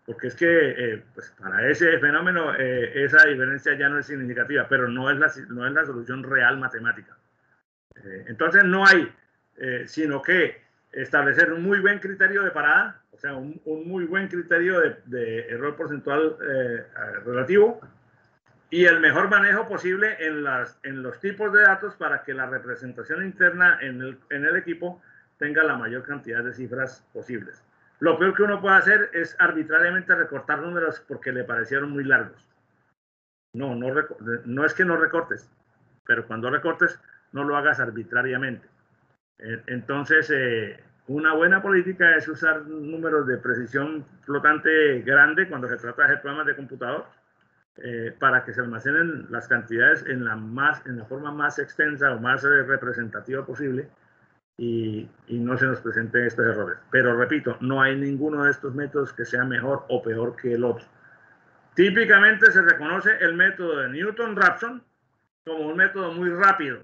[SPEAKER 3] porque es que pues para ese fenómeno esa diferencia ya no es significativa, pero no es la solución real matemática. Entonces no hay, sino que establecer un muy buen criterio de parada, o sea, un muy buen criterio de error porcentual relativo, y el mejor manejo posible en los tipos de datos para que la representación interna en el equipo tenga la mayor cantidad de cifras posibles. Lo peor que uno puede hacer es arbitrariamente recortar números porque le parecieron muy largos. No es que no recortes, pero cuando recortes no lo hagas arbitrariamente. Entonces, una buena política es usar números de precisión flotante grande cuando se trata de hacer programas de computador. para que se almacenen las cantidades en la forma más extensa o más representativa posible y no se nos presenten estos errores. Pero repito, no hay ninguno de estos métodos que sea mejor o peor que el otro. Típicamente se reconoce el método de Newton-Raphson como un método muy rápido.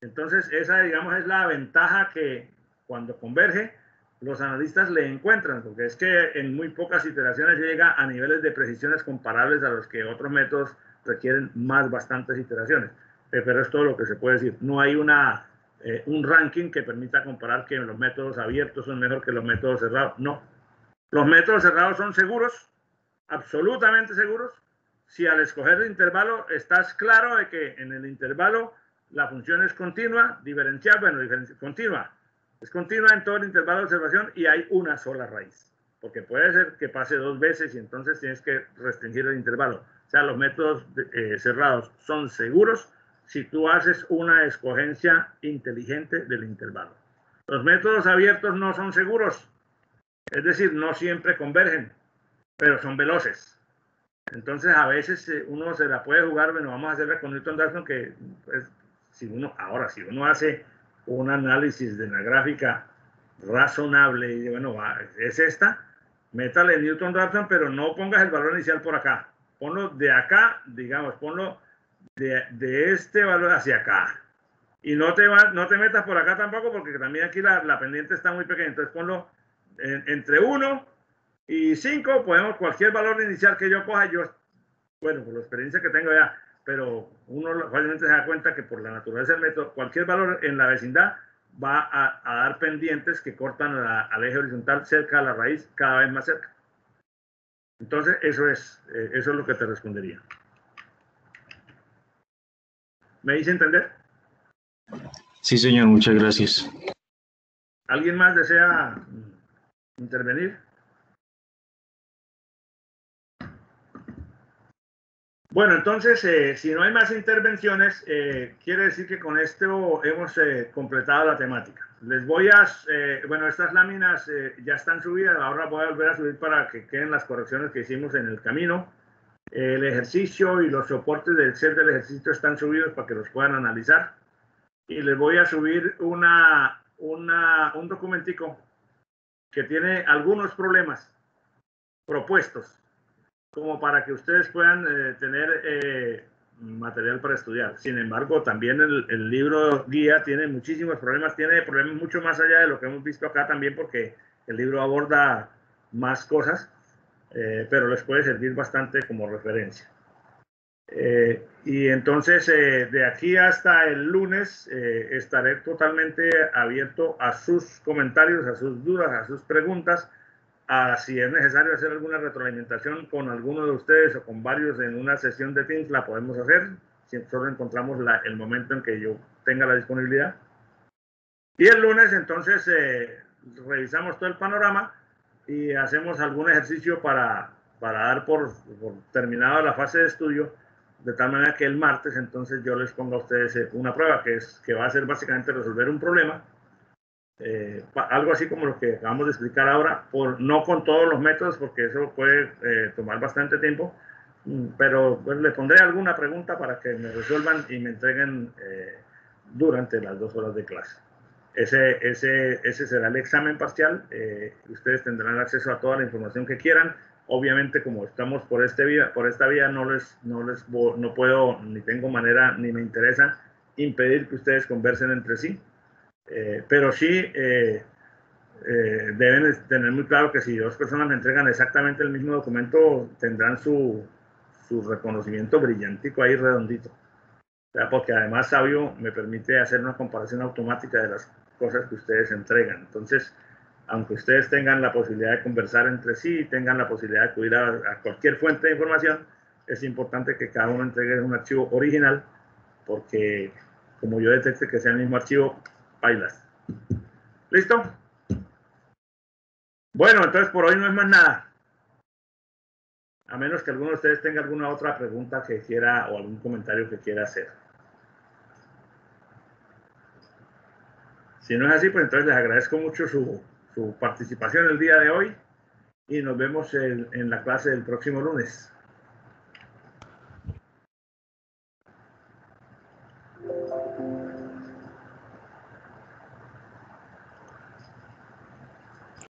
[SPEAKER 3] Entonces esa, digamos, es la ventaja que cuando converge los analistas le encuentran, porque es que en muy pocas iteraciones llega a niveles de precisiones comparables a los que otros métodos requieren bastantes iteraciones. Pero es todo lo que se puede decir. No hay un ranking que permita comparar que los métodos abiertos son mejor que los métodos cerrados. No. Los métodos cerrados son seguros, absolutamente seguros, si al escoger el intervalo estás claro de que en el intervalo la función es continua, diferencial, continua. Es continua en todo el intervalo de observación y hay una sola raíz. Porque puede ser que pase 2 veces y entonces tienes que restringir el intervalo. O sea, los métodos cerrados son seguros si tú haces una escogencia inteligente del intervalo. Los métodos abiertos no son seguros. Es decir, no siempre convergen, pero son veloces. Entonces, a veces uno se la puede jugar, bueno, vamos a hacerla con Newton-Raphson, que pues, si uno hace un análisis de la gráfica razonable y bueno, es esta, métale Newton-Raphson, pero no pongas el valor inicial por acá. Ponlo de acá, digamos, ponlo de este valor hacia acá. Y no te metas por acá tampoco, porque también aquí la pendiente está muy pequeña. Entonces ponlo entre 1 y 5, podemos, cualquier valor inicial que yo coja, bueno, por la experiencia que tengo ya, pero uno fácilmente se da cuenta que por la naturaleza del método, cualquier valor en la vecindad va a dar pendientes que cortan al eje horizontal cerca a la raíz, cada vez más cerca. Entonces, eso es lo que te respondería. ¿Me hice entender?
[SPEAKER 4] Sí, señor, muchas gracias.
[SPEAKER 3] ¿Alguien más desea intervenir? Bueno, entonces, si no hay más intervenciones, quiere decir que con esto hemos completado la temática. Les voy bueno, estas láminas ya están subidas, ahora voy a volver a subir para que queden las correcciones que hicimos en el camino. El ejercicio y los soportes del set del ejercicio están subidos para que los puedan analizar. Y les voy a subir un documentico que tiene algunos problemas propuestos, como para que ustedes puedan tener material para estudiar. Sin embargo, también el libro guía tiene muchísimos problemas, tiene problemas mucho más allá de lo que hemos visto acá también, porque el libro aborda más cosas, pero les puede servir bastante como referencia. Y entonces, de aquí hasta el lunes, estaré totalmente abierto a sus comentarios, a sus dudas, a sus preguntas, si es necesario hacer alguna retroalimentación con alguno de ustedes o con varios en una sesión de Teams, la podemos hacer. Si solo encontramos el momento en que yo tenga la disponibilidad. Y el lunes, entonces, revisamos todo el panorama y hacemos algún ejercicio para dar por terminada la fase de estudio, de tal manera que el martes, entonces, yo les ponga a ustedes una prueba que va a ser básicamente resolver un problema. Algo así como lo que acabamos de explicar ahora, no con todos los métodos, porque eso puede tomar bastante tiempo, pero pues, les pondré alguna pregunta para que me resuelvan y me entreguen durante las 2 horas de clase. Ese será el examen parcial. Ustedes tendrán acceso a toda la información que quieran. Obviamente, como estamos por esta vía, no puedo, ni tengo manera, ni me interesa impedir que ustedes conversen entre sí. Pero sí deben tener muy claro que si 2 personas me entregan exactamente el mismo documento, tendrán su reconocimiento brillantico ahí redondito. O sea, porque además Sabio me permite hacer una comparación automática de las cosas que ustedes entregan. Entonces, aunque ustedes tengan la posibilidad de conversar entre sí, tengan la posibilidad de acudir a cualquier fuente de información, es importante que cada uno entregue un archivo original, porque como yo detecte que sea el mismo archivo, bailas. ¿Listo? Bueno, entonces por hoy no es más nada. A menos que alguno de ustedes tenga alguna otra pregunta que quiera o algún comentario que quiera hacer. Si no es así, pues entonces les agradezco mucho su participación el día de hoy y nos vemos en la clase del próximo lunes.